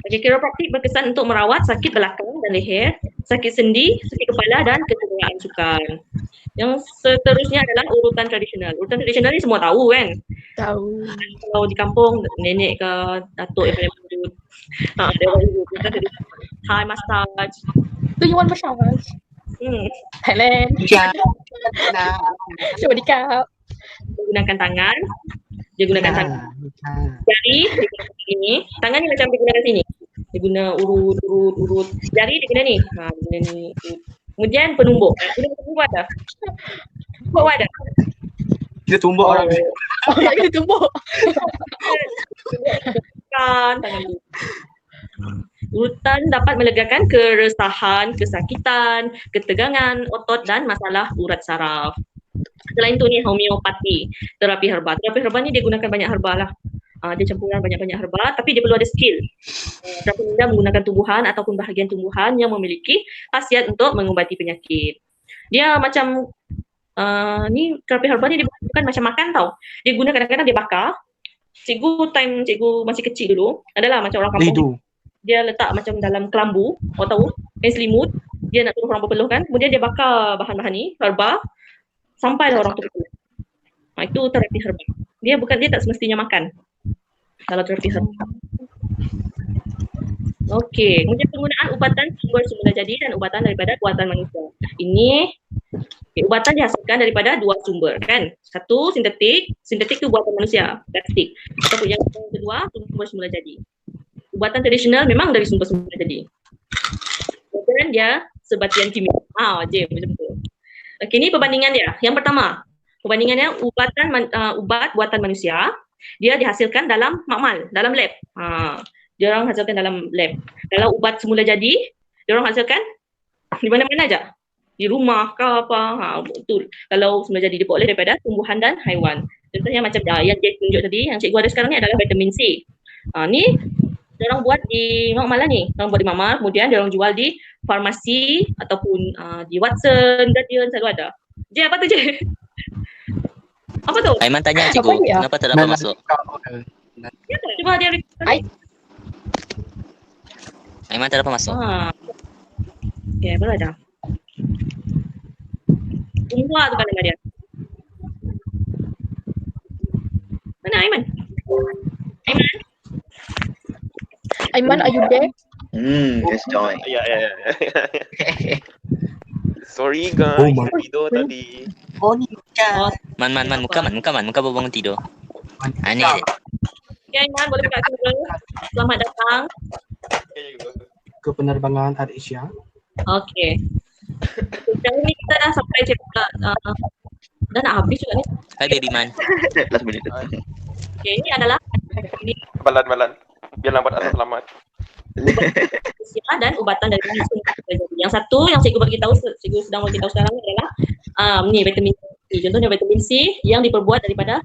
Okay, kiropraktik berkesan untuk merawat sakit belakang dan leher, sakit sendi, sakit kepala dan kecederaan sukan. Yang seterusnya adalah urutan tradisional. Urutan tradisional ni semua tahu kan? Tahu. Kalau di kampung, nenek ke datuk yang paling wujud. Dia wujud. Thai massage. Tu you want massage? Thailand. Cuba dikap. Dia gunakan tangan. Dia gunakan tangan. Jari dia guna sini. Tangan ni macam dia gunakan sini. Dia guna urut. Jari dia guna ni. Dia guna ni. Kemudian penumbuk. Guna penumbuk ada. Penumbuk ada. Kita tumbuk orang. Tak kena tumbuk. Tangan tu. Urutan dapat melegakan keresahan, kesakitan, ketegangan otot dan masalah urat saraf. Selain tu ni homeopati, terapi herba. Terapi herba ni dia gunakan banyak herba lah. Dia campuran banyak-banyak herba tapi dia perlu ada skill. Terapi minda menggunakan tumbuhan ataupun bahagian tumbuhan yang memiliki khasiat untuk mengubati penyakit. Dia macam ni terapi herba ni dia bukan macam makan tau. Dia guna kadang-kadang dia bakar. Time cikgu masih kecil dulu adalah macam orang kampung. Dia letak macam dalam kelambu, awak tahu, kain selimut, dia nak suruh orang berpeluh kan, kemudian dia bakar bahan-bahan ni, herba, sampailah orang tu berpeluh. Itu terapi herba. Dia tak semestinya makan kalau terapi herba. Okey, kemudian penggunaan ubatan sumber semula jadi dan ubatan daripada buatan manusia. Ini ubatan dihasilkan daripada dua sumber kan. Satu sintetik tu buatan manusia, plastik. Ataupun yang kedua sumber semula jadi. Ubatan tradisional memang dari sumber semula jadi. Kemudian dia sebatian kimia. Macam tu. Okey, ni perbandingan dia. Yang pertama, perbandingannya ubat buatan manusia, dia dihasilkan dalam makmal, dalam lab. Dia orang hasilkan dalam lab. Kalau ubat semula jadi, dia orang hasilkan di mana-mana aja. Di rumah ke apa. Betul. Kalau semula jadi diperoleh daripada tumbuhan dan haiwan. Contohnya macam yang dia tunjuk tadi, yang cikgu ada sekarang ni adalah vitamin C. Ni dia orang buat di makmal lah ni. Dia orang buat di makmal, kemudian dia orang jual di farmasi ataupun di Watson, Guardian, selalu ada. Apa tu je? Apa tu? Aiman tanya cikgu, kenapa tak dapat masuk? Ya, cuba dia Aiman tak dapat masuk. Okay, apa dah? Tunggu tu kan nama dia. Mana Aiman? Aiman, are you there? Let's join. Ya. Sorry Oh guys, my- tidur tadi. Oh ni kan. Man, muka baru bangun tidur. Aneh je. Okay, Aiman, boleh buka kamera. Selamat datang. Ke penerbangan Air Asia. Okay. Sekarang ni kita dah sampai chapter dah nak habis juga ni. Hai baby man. Last minute. Okay, ini adalah Balan. Biar lambat asal selamat. usia dan ubatan dari langsung. Yang satu yang cikgu bagi tahu, cikgu sedang bagi tahu sekarang ni adalah ni vitamin C. Contohnya vitamin C yang diperbuat daripada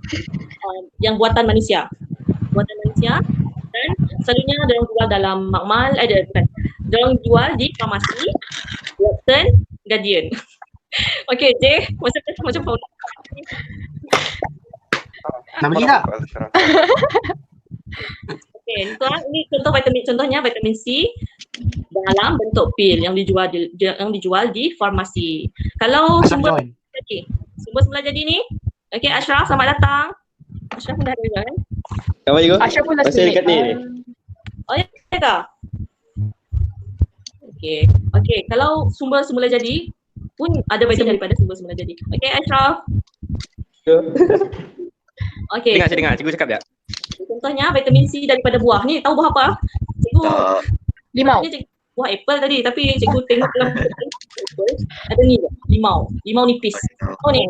yang buatan manusia. Buatan manusia dan selalunya diorang jual dalam makmal, diorang jual di farmasi, Watson, Guardian. Okey, J, macam Paul. Nama dia tak? Okey, ini contohnya vitamin C dalam bentuk pil yang dijual di farmasi. Kalau Ashraf sumber join. semula jadi ni, okey Ashraf, selamat datang. Ashraf pun dah ada kan? Apa you? Ashraf pun last Masih minute. dekat ni. Oh ya ke? Okey, kalau sumber semula jadi pun ada vitamin daripada sumber semula jadi. Okey Ashraf. Okey. Dengar, cikgu cakap tak? Contohnya vitamin C daripada buah ni. Tahu buah apa? Cikgu Limau. ni buah apple tadi, tapi cikgu tengok dalam apple ada ni limau nipis. Oh ni.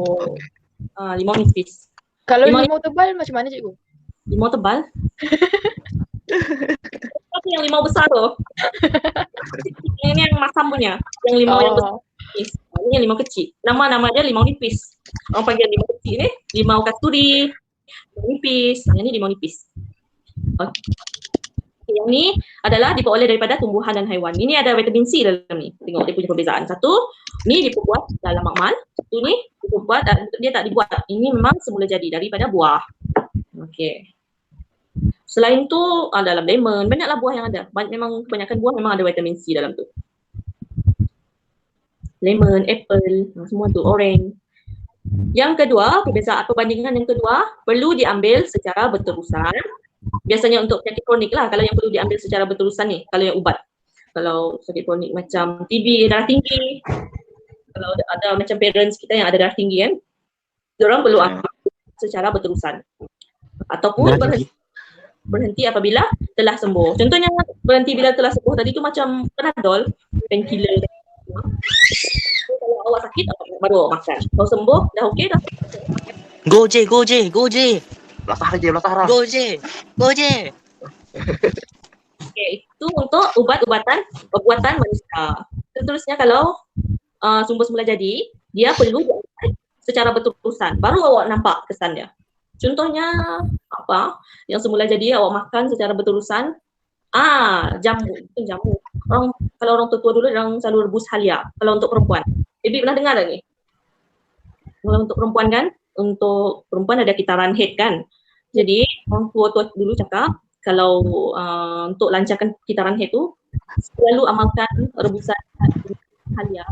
Limau nipis. Kalau Limau- limau tebal macam mana cikgu? Limau tebal. Tapi yang limau besar tu. Ini yang masam punya. Yang limau yang besar. Nipis. Ini yang limau kecil. Nama dia limau nipis. Orang panggil limau kecil ni limau kasturi, limau nipis. Yang ni limau nipis. Okay. Yang ni adalah diperoleh daripada tumbuhan dan haiwan. Ini ada vitamin C dalam ni. Tengok dia punya perbezaan. Satu, ni diperbuat dalam makmal. Satu ni diperbuat, dia tak dibuat. Ini memang semula jadi daripada buah. Okey. Selain tu dalam lemon, banyaklah buah yang ada. Memang kebanyakan buah memang ada vitamin C dalam tu. Lemon, apple, semua tu, orange. Yang kedua, perbandingan yang kedua, perlu diambil secara berterusan. Biasanya untuk penyakit kronik lah, kalau yang perlu diambil secara berterusan ni, kalau yang ubat. Kalau sakit kronik macam TB, darah tinggi, kalau ada macam parents kita yang ada darah tinggi kan, diorang perlu ambil secara berterusan. Ataupun berhenti apabila telah sembuh. Contohnya berhenti bila telah sembuh tadi tu macam Panadol, painkiller. Kalau awak sakit, baru awak makan. Kalau sembuh, dah okey dah. Go J. Belasah Ra. Go J. Okey, itu untuk ubat-ubatan manusia. Seterusnya kalau sumber semula jadi, dia perlu diambil secara berterusan. Baru awak nampak kesan dia. Contohnya apa? Yang semula jadi awak makan secara berterusan. Jamu. Kalau orang tua dulu orang selalu rebus halia. Kalau untuk perempuan. Ibu pernah dengar tak ni? Kalau untuk perempuan kan, untuk perempuan ada kitaran head kan. Jadi orang tua dulu cakap kalau untuk lancarkan kitaran head tu selalu amalkan rebusan halia.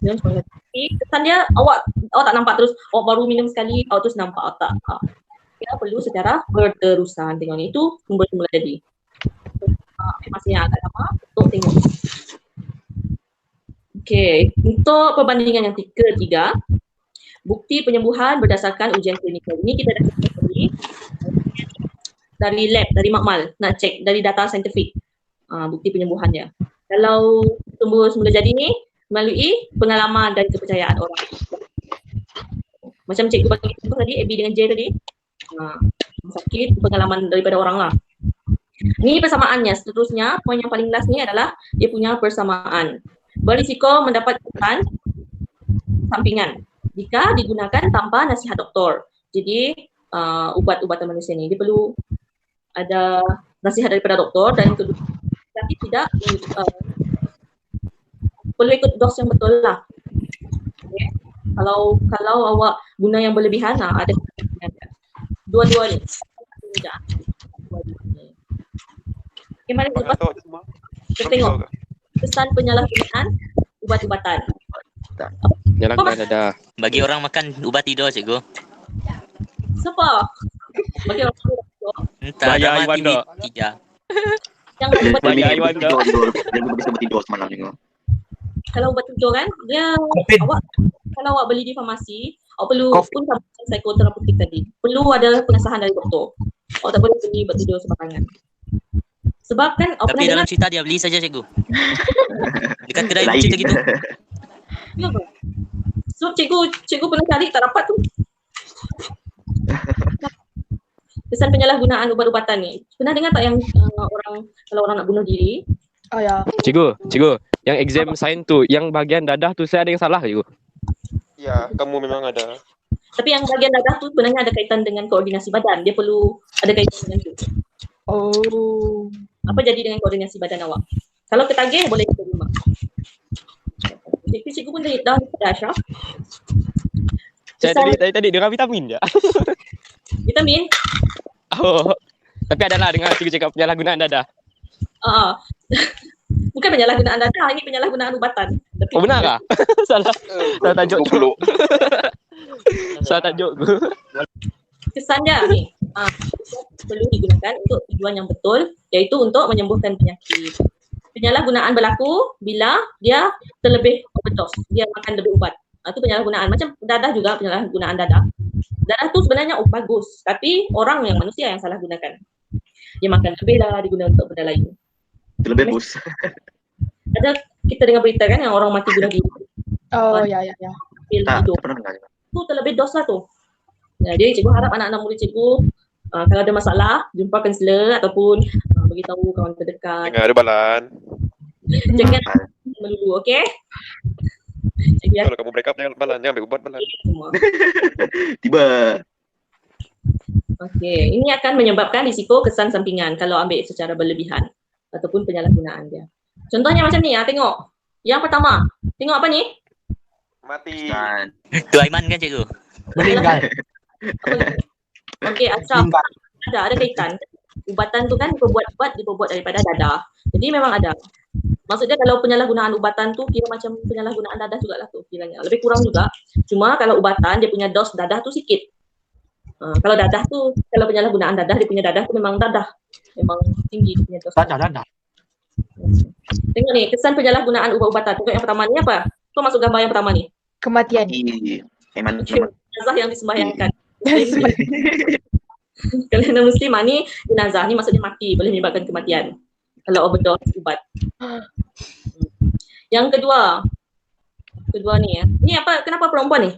Dan kesan dia awak tak nampak terus, awak baru minum sekali, awak terus nampak tak. Kita perlu secara berterusan. Tengok ni, itu sumber semula jadi. Masih yang agak lama untuk tengok. Okey, untuk perbandingan yang ketiga, bukti penyembuhan berdasarkan ujian klinikal. Ini kita dah cek tadi dari lab, dari makmal, nak cek dari data saintifik bukti penyembuhannya. Kalau sumber semula jadi ni melalui pengalaman dan kepercayaan orang. Macam cikgu bagi contoh tadi, AB dengan J tadi, sakit pengalaman daripada orang lah. Ni persamaannya. Seterusnya, poin yang paling last ni adalah dia punya persamaan. Berisiko mendapat kesan sampingan jika digunakan tanpa nasihat doktor. Jadi ubat-ubatan manusia ni dia perlu ada nasihat daripada doktor, dan kedua tapi tidak perlu ikut dos yang betul lah. Okay. Kalau awak guna yang berlebihan, ada dua-dua ni. Bagaimana lepas kita tengok kesan penyalahgunaan ubat-ubatan. Jalan ada. Bagi orang makan ubat tidur cikgu. Siapa? Bagi orang tidur. Entah Bayar dah mati Iwanda. tidak. Yang Dia ubat Banyak minum haiwan tidur, dia bisa tidur semalam ni. kalau ubat tidur kan, dia Covid. kalau awak beli di farmasi, awak perlu Covid. pun sama macam psikoterapeutik tadi. Perlu ada pengesahan dari doktor. Awak tak boleh beli ubat tidur sembarangan. Sebab kan awak Tapi pernah dalam dengar cerita dia beli saja cikgu. Dekat kedai pun Lain. cerita gitu. ke? Sebab cikgu pernah cari tak dapat tu. Kesan penyalahgunaan ubat-ubatan ni. Pernah dengar tak yang kalau orang nak bunuh diri, Oh ya. Cikgu, yang exam sains tu, yang bahagian dadah tu saya ada yang salah cikgu. Ya, kamu memang ada. tapi yang bahagian dadah tu sebenarnya ada kaitan dengan koordinasi badan. Dia perlu ada kaitan dengan tu. Oh. Apa jadi dengan koordinasi badan awak? Kalau ketagih boleh kita terima. Cikgu pun dah Ashraf. Saya tadi dengar vitamin je. Vitamin. Oh. Tapi adalah dengar cikgu cakap penyalahgunaan dadah. Bukan penyalahgunaan dadah, ini penyalahgunaan ubatan. Tapi Oh benar kah? Salah. Salah tajuk tu. Salah tajuk tu. kesan dia ni perlu digunakan untuk tujuan yang betul, iaitu untuk menyembuhkan penyakit. Penyalahgunaan berlaku bila dia terlebih overdose, dia makan lebih ubat. Itu penyalahgunaan. Macam dadah juga penyalahgunaan dadah. Dadah tu sebenarnya bagus, tapi orang yang manusia yang salah gunakan. Dia makan lebih lah, diguna untuk benda lain. Terlebih bos. Ada kita dengar berita kan yang orang mati bunuh diri. Oh ya. Pil Tak, hidup. pernah dengar. Tu terlebih dos lah tu. Jadi cikgu harap anak-anak murid cikgu kalau ada masalah jumpa kaunselor ataupun beritahu kawan terdekat. Dengar ada balan. Jangan melulu, okey? Cikgu yakin Kalau kamu break up jangan balan, jangan ambil ubat balan. semua. Tiba. Okey, ini akan menyebabkan risiko kesan sampingan kalau ambil secara berlebihan ataupun penyalahgunaan dia. Contohnya macam ni, tengok. Yang pertama, tengok apa ni? Mati. Dan Tu Aiman kan cikgu? Meninggal. Apa ni? Okey, Ashraf, Meninggal. ada kaitan. Ubatan tu kan diperbuat daripada dadah. Jadi memang ada. Maksudnya kalau penyalahgunaan ubatan tu kira macam penyalahgunaan dadah jugalah tu kiranya. Lebih kurang juga. Cuma kalau ubatan dia punya dos dadah tu sikit. Kalau dadah tu, kalau penyalahgunaan dadah, dia punya dadah tu memang dadah. Memang tinggi dia punya dos. Dadah. Tengok ni, kesan penyalahgunaan ubat-ubatan. Tengok yang pertama ni apa? Tu masuk gambar yang pertama ni. Kematian. Aiman Jenazah yang disembahyangkan. Kalau Muslim ni jenazah ni maksudnya mati, boleh menyebabkan kematian. Kalau overdose ubat. Yang kedua ni Ni apa? Kenapa perempuan ni?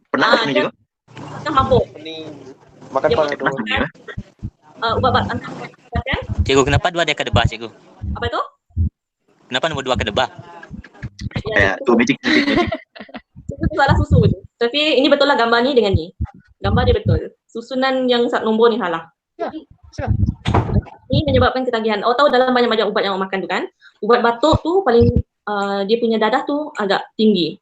pernah Ah, ni dia- juga. Kan mabuk. Ni makan Dia panadol. Pernah ni. Ubat kan? Cikgu, kenapa dua dia kedebah cikgu? Apa tu? Kenapa nombor dua kedebah? Ya, tu magic. Itu salah susun. Tapi ini betul lah gambar ni dengan ni. Gambar dia betul. Susunan yang nombor ni salah. Ya, betul. Ini menyebabkan ketagihan. Awak tahu dalam banyak-banyak ubat yang awak makan tu kan, ubat batuk tu paling dia punya dadah tu agak tinggi.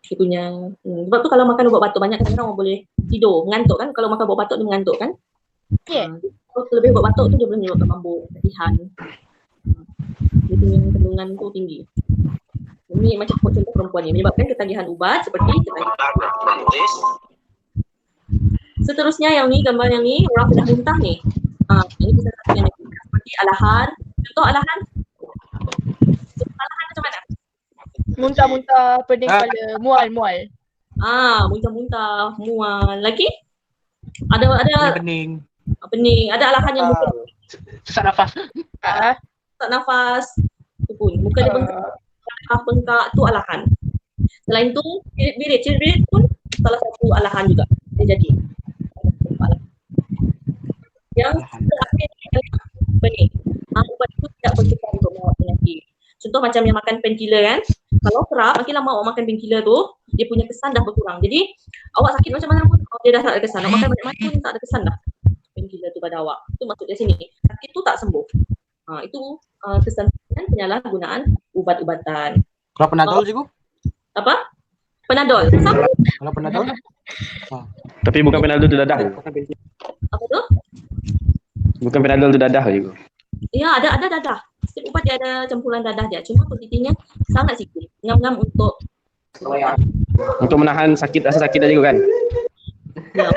Dia punya sebab tu kalau makan ubat batuk banyak kadang-kadang orang boleh tidur, ngantuk kan. Kalau makan ubat batuk dia mengantuk kan. Ya. Kalau terlebih ubat batuk tu dia boleh menyebabkan mabuk, ketihan. Dia punya kandungan tu tinggi. Ini macam contoh perempuan ni menyebabkan ketagihan ubat seperti ketagihan. Seterusnya yang ni, gambar yang ni, orang sudah muntah ni. Ini bisa yang seperti alahan. Contoh alahan. Alahan macam mana? Muntah-muntah, pening kepala, mual. Muntah-muntah, mual. Lagi? Ada Pening. pening. Ada alahan yang muka Susah nafas. tak nafas. Itu pun. Muka dia bengkak, tu alahan. Selain tu, cirit-cirit pun salah satu alahan juga. Dia jadi. Yang terakhir apa ni? Ubat itu tidak bercakap untuk mengawal penyakit. Contoh macam yang makan painkiller kan. Kalau kerap, makin lama awak makan painkiller tu, dia punya kesan dah berkurang. Jadi, awak sakit macam mana pun, dia dah tak ada kesan. Awak makan banyak-banyak pun tak ada kesan dah. Painkiller tu pada awak. Itu maksud dia sini. Sakit tu tak sembuh. Itu kesan penyalahgunaan ubat-ubatan. Kalau Panadol cikgu? Apa? Panadol. Kalau Panadol? Tapi bukan Panadol tu dadah. Apa tu? Bukan Panadol tu dadah juga. Ya, ada dadah. Setiap ubat dia ada campuran dadah dia. Cuma kuantitinya sangat sikit. Ngam-ngam untuk Untuk menahan sakit, rasa sakit dah juga kan. ya.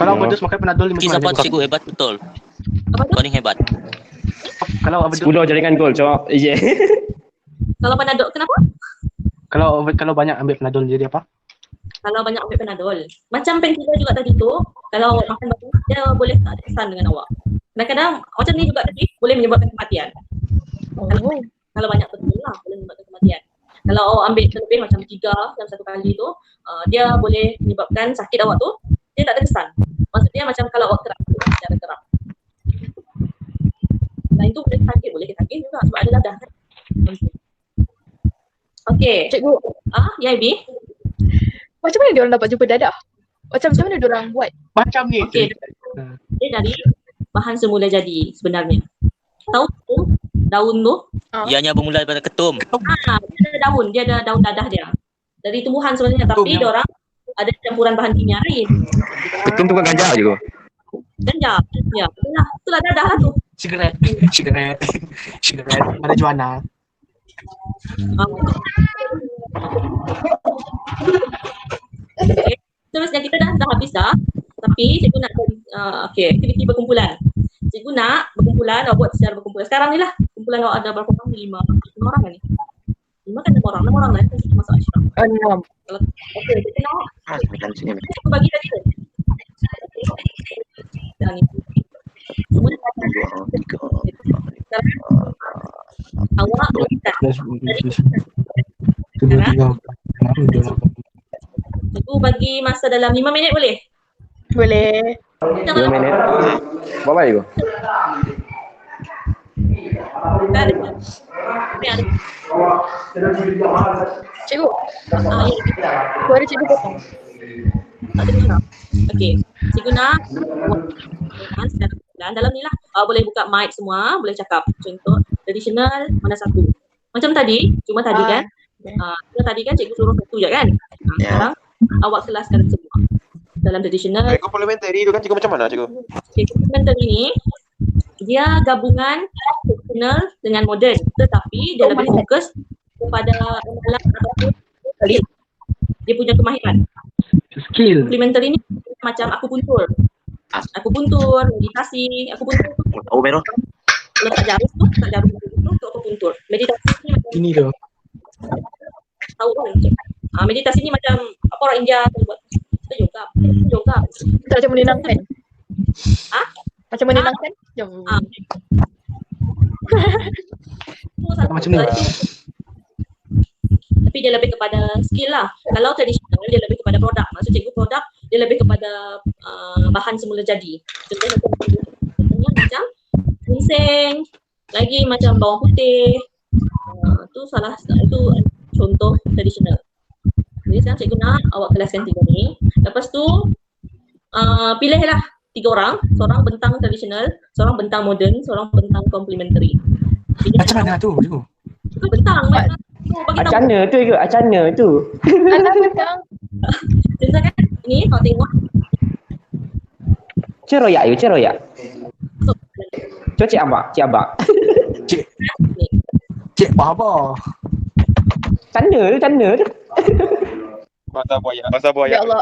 Kalau overdose makan Panadol 5 Cikgu support cikgu hebat betul. Apa tu? Kau ni hebat. Kalau overdose 10 jaringan gol, cok. Iya. Kalau Panadol, kenapa? kalau banyak ambil Panadol jadi apa? Kalau banyak ambil Panadol. Macam painkiller juga tadi tu, kalau awak makan banyak, dia boleh tak ada kesan dengan awak. Kadang-kadang macam ni juga tadi, boleh menyebabkan kematian. Kalau banyak betul lah, boleh menyebabkan kematian. Kalau awak ambil terlebih macam 3 dalam satu kali tu, dia boleh menyebabkan sakit awak tu, dia tak ada kesan. Maksudnya macam kalau awak kerap, secara kerap. Selain tu boleh sakit juga sebab ada dadah kan. Okey. Cikgu, Ya Ibi? macam mana diorang dapat jumpa dadah? Macam mana diorang buat? Macam ni. Okey. Dia dari bahan semula jadi sebenarnya. Tahu tu daun tu? Ianya bermula daripada ketum. Dia ada daun dadah dia. Dari tumbuhan sebenarnya, tapi ya. diorang ada campuran bahan kimia lain. Ketum tu kan ganja je kau. Ganja. Ya, itulah dadah lah tu. Sigaret. Marijuana. Okay. Terusnya kita dah habis dah. Tapi cikgu nak aktiviti berkumpulan. Cikgu nak berkumpulan, awak buat secara berkumpulan. Sekarang ni lah, kumpulan awak ada berapa orang? 5 orang kan ni? 5 kan 6 orang lah kan kita masuk asyraf. 6. Okey, kita nak Macam sini. aku bagi tadi tu. Sekarang ni. Semua dah dapat. 2, 3. Sekarang awak berikan. Cikgu bagi masa dalam 5 minit boleh? Boleh. 2 minit. Berapa je kau? Cikgu, suara cikgu potong. Tak dengar. Okey. Cikgu nak secara bulan dalam ni lah. Boleh buka mic semua, boleh cakap. Contoh tradisional mana satu. Macam tadi, cuma tadi kan. Tadi kan cikgu suruh satu je kan. Sekarang awak kelaskan semua. Dalam tradisional. Komplementari tu kan cikgu macam mana cikgu? Okay, komplementari ni dia gabungan tradisional dengan moden, tetapi dia lebih fokus kepada amalan ataupun dia punya kemahiran. Skill. Komplementari ni macam aku puntur, meditasi, aku puntur tu Tahu Mero? letak jarum tu aku puntur. Meditasi ni macam Ini tu. tahu kan? Meditasi ni macam apa orang India buat. Yoga. Tak macam menenangkan. Macam menenangkan? Macam ni. Tapi dia lebih kepada skill lah. Kalau tradisional dia lebih kepada produk. Maksud cikgu produk dia lebih kepada bahan semula jadi. Contohnya macam ginseng, lagi macam bawang putih. Tu contoh tradisional. Jadi sekarang cikgu nak awak kelaskan 3 ni. Lepas tu pilihlah 3 orang. Seorang bentang tradisional, seorang bentang moden, seorang bentang complementary. Macam mana tu? Itu bentang. Bagi tahu. Acana tu ke? Acana tu. Anak bentang. Contoh kan ni kau tengok. Ceroyak you, ceroyak. Cok cik abak. Cik apa? Cana tu. Bahasa buaya. Ya Allah,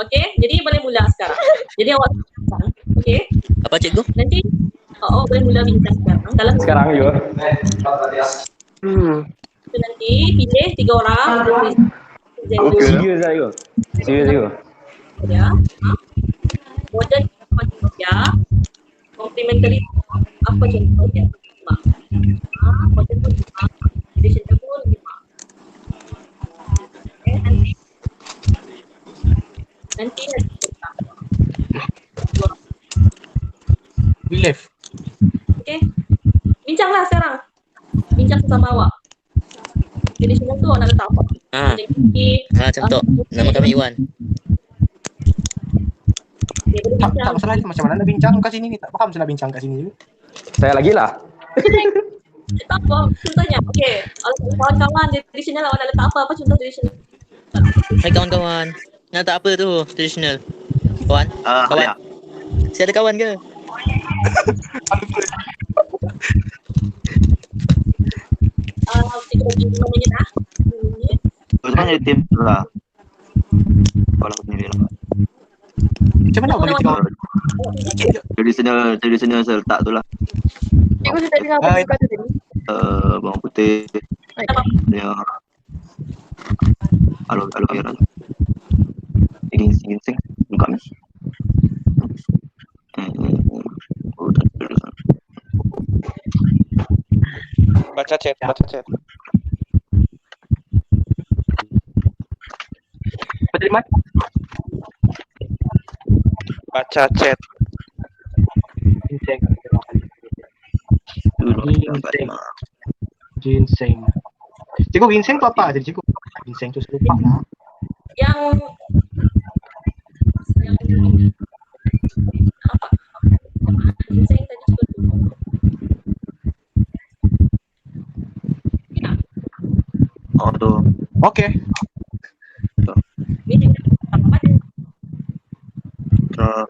Okey, jadi boleh mula sekarang. Jadi awak bincang. Okey. Apa cikgu? Nanti awak boleh mula bincang sekarang. Dalam Sekarang juga. itu nanti pilih 3 orang. Okey. Serius lah you. Ya. Modern apa contohnya? Complementary apa contohnya? Modern pun 5. Traditional pun 5. Okay, nanti Believe. okey. Bincanglah sekarang. Bincang sesama awak. Traditional tu awak nak letak apa? Contoh. Nama kami Iwan. Okay, boleh Tak bincang. masalah macam mana nak bincang kat sini ni. Tak faham macam nak bincang kat sini. Saya lagi lah. Tak apa, contohnya. Okey, kawan-kawan tradisional awak nak letak apa contoh tradisional? Hai kawan-kawan. Nak tak apa tu tradisional? Kawan? Kawan. Saya ada kawan ke? Kita bagi 5 minit lah. 5 minit. Itu kan jadi tim lah. Kalau aku sendiri lah. Macam mana bagi tiga orang? Tradisional serta tu lah. Cikgu sudah dengar apa yang kata tadi? Bawang putih, Okay. ya, aloe vera, ginseng, buka ni. Baca chat, baca chat. Penerimaan Baca chat. ginseng. Dulu Ginseng. Cikgu, ginseng tu apa tadi cikgu? Ginseng tu saya lupa lah. Yang apa? Ginseng tadi juga tu. Oh tu, Okey. Ni apa dia? terus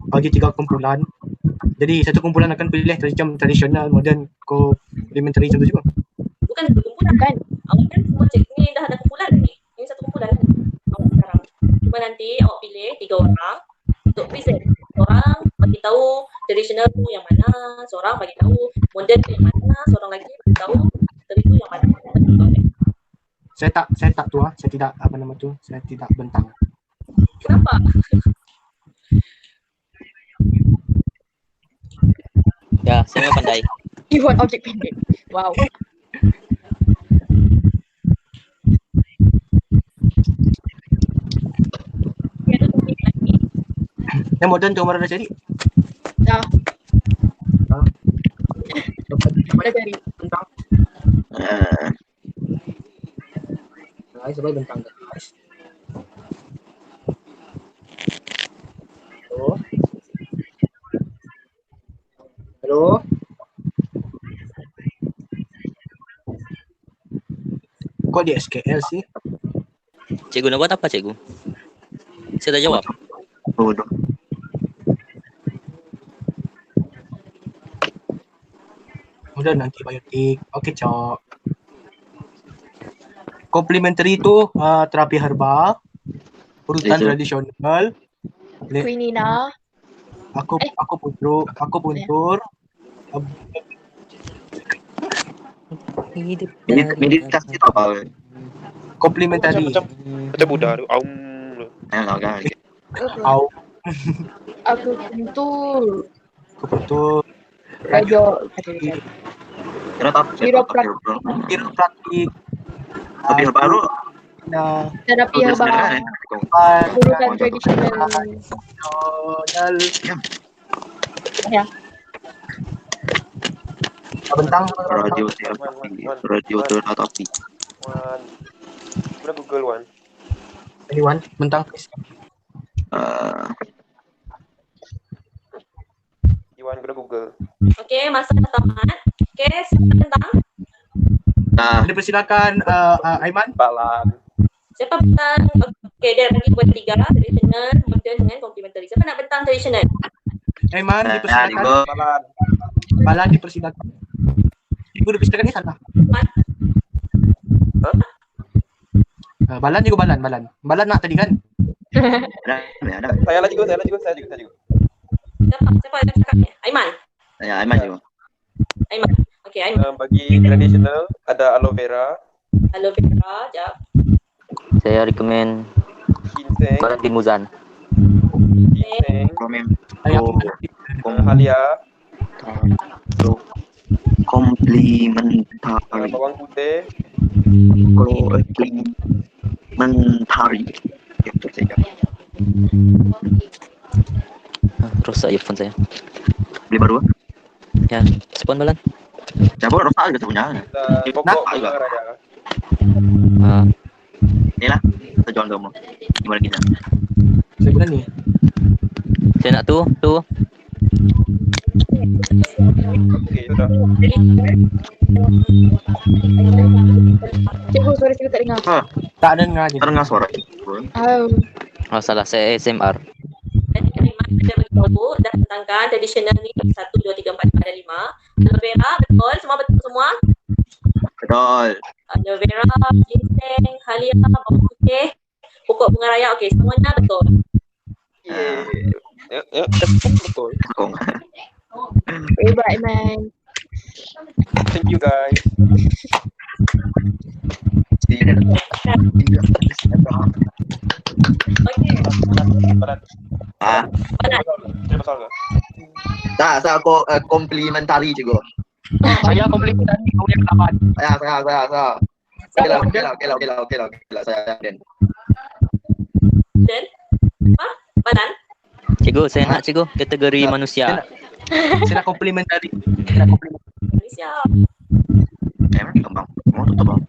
Bagi 3 kumpulan. Jadi satu kumpulan akan pilih macam tradisional, modern, complementary macam tu juga. Bukan kumpulan kan? Awak kan semua cek ni dah ada kumpulan ni. Ini satu kumpulan kan? Awak sekarang. Cuma nanti awak pilih 3 orang untuk present. Seorang bagi tahu tradisional tu yang mana, seorang bagi tahu modern tu yang mana, seorang lagi bagi tahu dari tu yang mana. Saya tak tu ah. Saya tidak apa nama tu. Saya tidak bentang. Kenapa? Ya, saya memang pandai. Iwan objek pendek. Wow. Dia ada topik lagi. Yang modern tu mana dah cari? Dah, Coba dah cari. bentang. Guys, sebab bentang guys. Hello. Hello. Kok di SKL sih? Cikgu nak buat apa cikgu? Saya dah jawab. bodoh. Modern antibiotik. Okey, Cok. Complementary tu terapi herba, urutan Laser. tradisional. Quinina. Aku puntur. Meditasi tu apa? Complementary. Macam budak tu. Ayolah kan. Au, Aku puntur. aku puntur. Radio. Kira tak? Kiropraktik. Tapi baru. Nah, Terapi herba. Urutan tradisional. tradisional. Ya. Bentang. Radioterapi. One. Guna Google one. Anyone? Bentang. Iwan guna Google. Okey, masa dah tamat. Okey, siapa bentang? Nah, Dipersilakan Aiman. Balan. Siapa bentang? Okey, dia bagi buat 3, tradisional, modern dengan complementary. Siapa nak bentang tradisional? Aiman ya, dipersilakan. Digo. Balan. Balan dipersilakan. Ibu dipersilakan ni salah. Balan juga balan. Balan nak tadi kan? Ada. Saya lah juga. Siapa yang cakap ni? Aiman. Ya, Aiman juga. Aiman. Okey, Aiman. Bagi tradisional ada aloe vera, Aloe vera, jap. Saya recommend ginseng, Barat bin Muzan. ginseng, halia, Komplementari. bawang putih, Komplementari. Ya, betul saja. Rosak earphone saya. Beli baru? Ya, spon Balan. Siapa rosak juga punya. dan pokok bunga raya. Inilah, kita jual kamu. Gimana kita? Saya guna ni. Saya nak tu. Okey, sudah. Cikgu, suara cikgu tak dengar. Tak dengar je. Terdengar suara. Oh. Oh salah, saya SMR. Tadi Aiman ada bagi tahu dah tentangkan tradisional ni 1, 2, 3, 4, 5 ada 5. Aloe vera betul, semua betul. Betul. Aloe vera, ginseng, halia, bawang putih, pokok bunga raya. Okey, semuanya betul. Ya, betul. Sokong. Hebat, Iman. Thank you guys. Okey. Balan. Ah, Ada masalah ke? tak, aku komplementari cikgu. Saya komplain tadi kau yang lawan. Saya. Okey lah, saya Dan. Dan Banan. Cikgu, saya nak cikgu kategori Ya, manusia. Saya nak komplementari. Malaysia. Kembang. Mau tutup bang.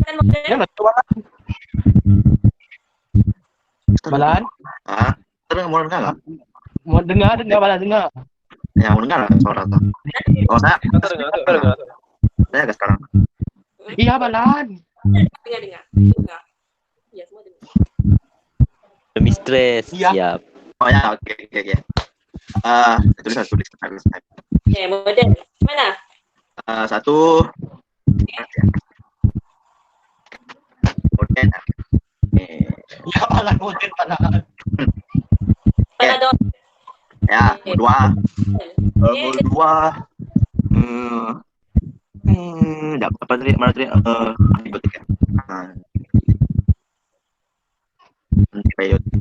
Kan model. Ya betul Balan. Balan. Ah, terus mau dengar nggak? Mau dengar Balan dengar. Ya mau dengar nggak suara tu? Oh saya Dengar. saya ke sekarang. Iya Balan. Dengar. Ya, semua dengar. Demi stres. Ya. Siap. Oh ya, okey. Tulis. Okey, model. Mana? Satu. Kemudian. Ya Balan model Balan. Panadol. Ya, dua. Okey. Kedua. Apa tadi? Mana tadi? Antibiotik. Antibiotik.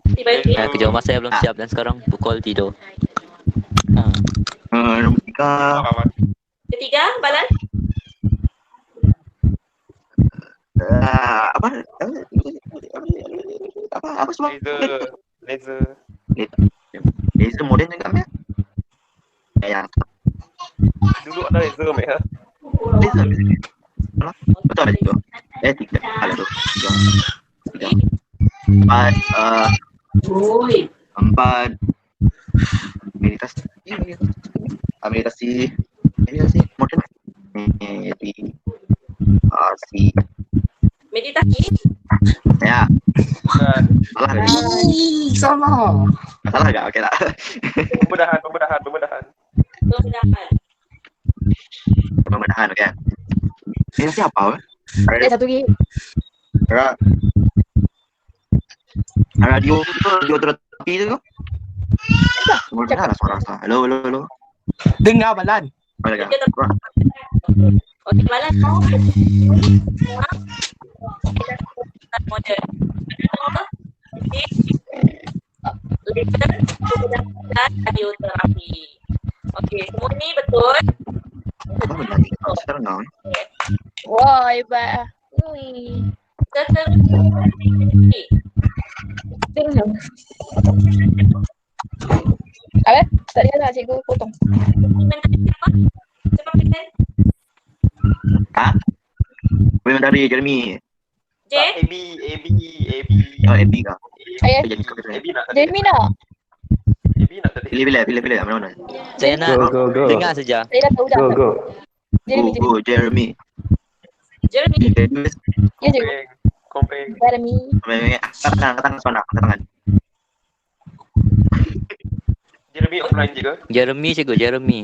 Antibiotik. Kejauhan saya belum siap dan sekarang pukul tidur. Nombor tiga. Ketiga, Balan. Apa semua? Laser. Laser modern juga ya? Ya, Dulu ada laser meh. laser. Betul ada juga. Tiga. Ada tu. Tiga. Empat. Meditasi modern. Meditasi. Ya, salah tadi. Salah. Salah enggak? Okey lah. Pembedahan. Pembedahan okey. Meditasi apa? Satu lagi. Radio terapi tu. Boleh lah suara saya. Hello. Dengar Balan. Boleh Dia tak? Okey, Balan. Model. Dan radioterapi. Okey, semua ni betul. Apa benda ni? Sekarang kau. Wah, hebat. Seterusnya. Tengok. Apa? Tak dengar cikgu potong. Siapa present? Boleh dari Jeremy. J. AB. Oh, AB kah? Ayah, Jadi kau kata. AB nak tadi. Jeremy nak. AB nak tadi. Pilih. Mana? Saya nak Go. dengar saja. Saya dah tahu dah. Go. Jeremy. Jeremy. Jeremy. Ya cikgu. Komplain. Jeremy. Tangan tangan. Jeremy offline juga. Jeremy cikgu, Jeremy.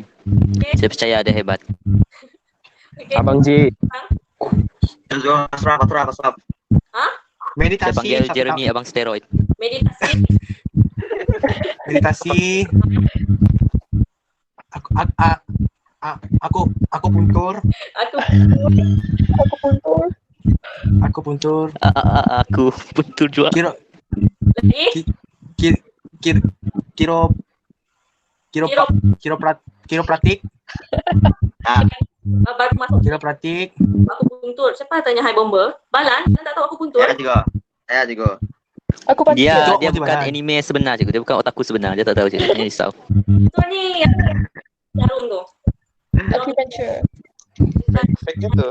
Saya percaya dia hebat. Okey. Abang J. Serap. Saya Meditasi. panggil satu Jeremy abang steroid. Meditasi. Meditasi. Aku puntur. Aku Puntur. Aku puntur juga. lagi. Kiropratik. Baru masuk. Kiropratik. Aku puntur. Siapa tanya hai bomber? Balan, tak tahu aku puntur. Saya juga. Aku pasti. Dia Jawab bukan Balan. anime sebenar cikgu. Dia bukan otaku sebenar. Dia tak tahu cikgu. Ini risau. Tu ni yang jarum tu. Acupuncture. Fake tu.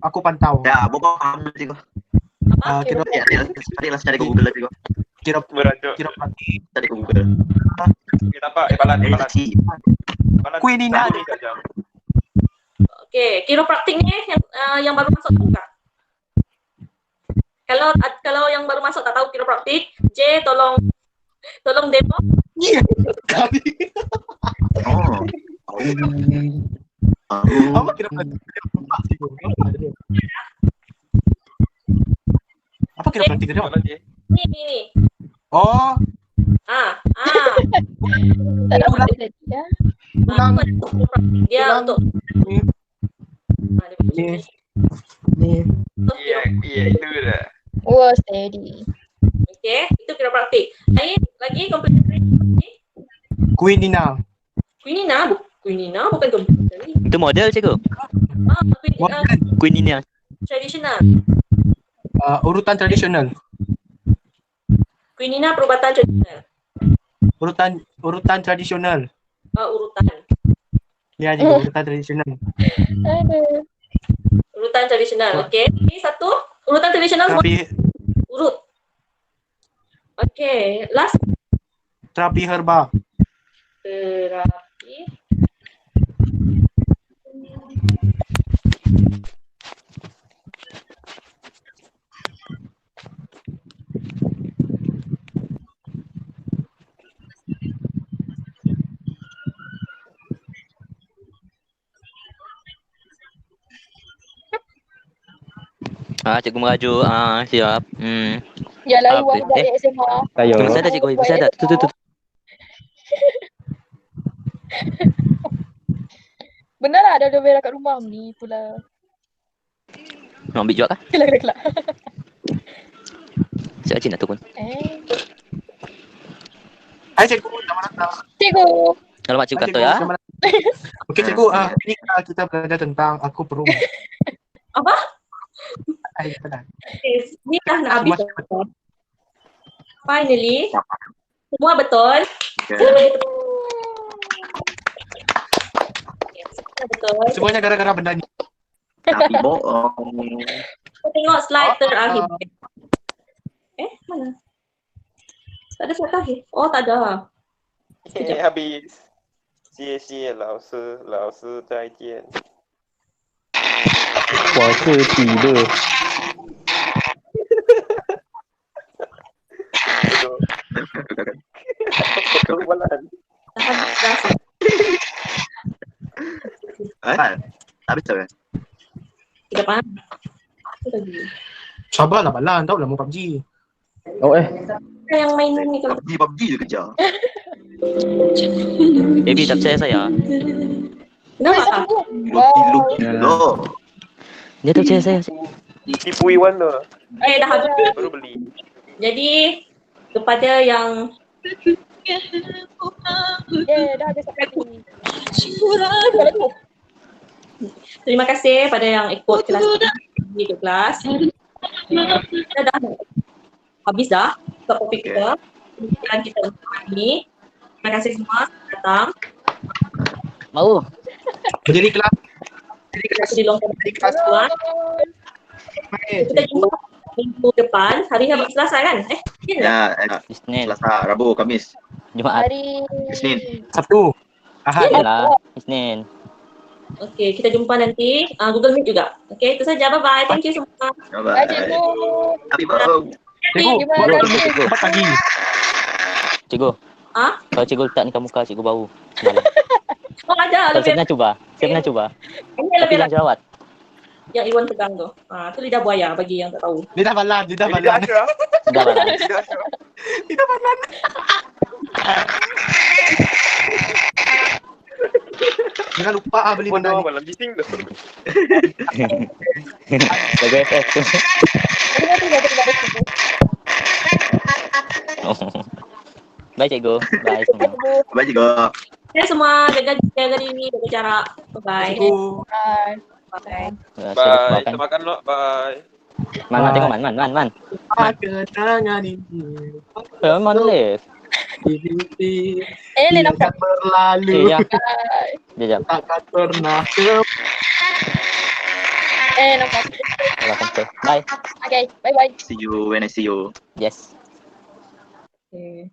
Aku pantau. Ya, bukan kamu juga. Kiro Tadi lah cari ke Google juga. Merajuk. kiropratik. Cari ke Google. Kita apa? Balan. Meditasi. Kuinina. Okey, kiropraktik ni yang baru masuk tahu tak? Kalau yang baru masuk tak tahu kiropraktik, J tolong demo. Kami. Oh. Apa kira pelantik gerak? Cikgu. Apa dia? Apa kira pelantik gerak? Ni. Oh, Ah. Tak dapat lagi ya. Tulang. Dia Tulang. untuk Ni. Ni. Ni. Iya, itu dah. Wah, steady. Okey, itu kira praktik. Lain lagi komplementari. Queenina. Queenina bukan komplementari. Itu model cikgu. Queenina Queen ini ya. tradisional. Urutan tradisional. Queenina perubatan tradisional. Urutan tradisional. Urutan. Ya, cikgu, urutan tradisional. Aduh. Urutan tradisional. Okey. Ini satu urutan tradisional semua Terapi urut. Okey, last terapi herba. terapi. Cikgu merajuk. Siap. Yalah, Apa? luar balik SMA. Ayo. Masih ada cikgu, masih ada. Tu. Benar lah ada berak kat rumah ni pula. Nak ambil juga kah? Kelak. Saya Cina tu pun. Hai cikgu, selamat datang. Cikgu. Alamak cikgu Hai, kata ya. selamat datang. Okey cikgu, ini kita belajar tentang aku perumah. Apa? Hai, dah. Okay, ni dah nak habis. Finally, semua betul. Semua betul. Semua betul. Semuanya gara-gara benda ni. Tapi bohong. Kita tengok slide terakhir. Mana? Tak ada slide terakhir. Oh, tak ada. Habis. 谢谢老师，老师再见。我是体乐。 Kebalan. Habis tak kan? Tidak faham. Apa lagi? Sabarlah Balan, tahu lah mau PUBG. Yang main ni kalau PUBG je kejar. Baby tak percaya saya. kenapa? Loki lo. Dia tak percaya saya. Tipu Iwan tu. Dah habis. Baru beli. Jadi kepada yang Dah habis sekali. terima kasih pada yang ikut kelas ni, ikut kelas. Kita dah habis dah topik kita. Pembicaraan kita untuk hari ini. Terima kasih semua datang. Mau. Menjadi kelas. Di longkang kelas tuan. Kita jumpa minggu depan, hari Selasa kan? Ya, Isnin. Selasa, Rabu, Kamis. Jumaat. Hari Isnin. Sabtu. Ahad. Yalah. Isnin. Okey, kita jumpa nanti Google Meet juga. Okey, itu saja. Bye-bye. Thank you semua. Bye. cikgu. Tapi bohong. Cikgu, Terima buat kasih. cikgu. Cepat pagi. Cikgu. Ah? Kalau cikgu letakkan muka cikgu bau. Semalam. Oh, ada. Kalau saya pernah cuba. Saya pernah cuba. Ini Tapi lebih yang jerawat. yang Iwan pegang tu. Tu lidah buaya bagi yang tak tahu. Lidah Balan, lidah Balan. Dah malam. Lidah Balan. Jangan lupa beli benda ni. Malam bising tu. Jaga efek tu. Terima kasih cikgu. Bye cikgu. Bye semua. Bye juga. Okay, semua jaga diri, jaga jarak. Bye-bye. Cikgu. Bye. Bye. Bye. Kita makan lo. Bye. Man, tengok man. Ketangan ini. Man live. Ni nampak. Berlalu. Ya. Bye. Jap. Takkan pernah Nampak. Bye. Okay, bye-bye. See you when I see you. Yes. Okay.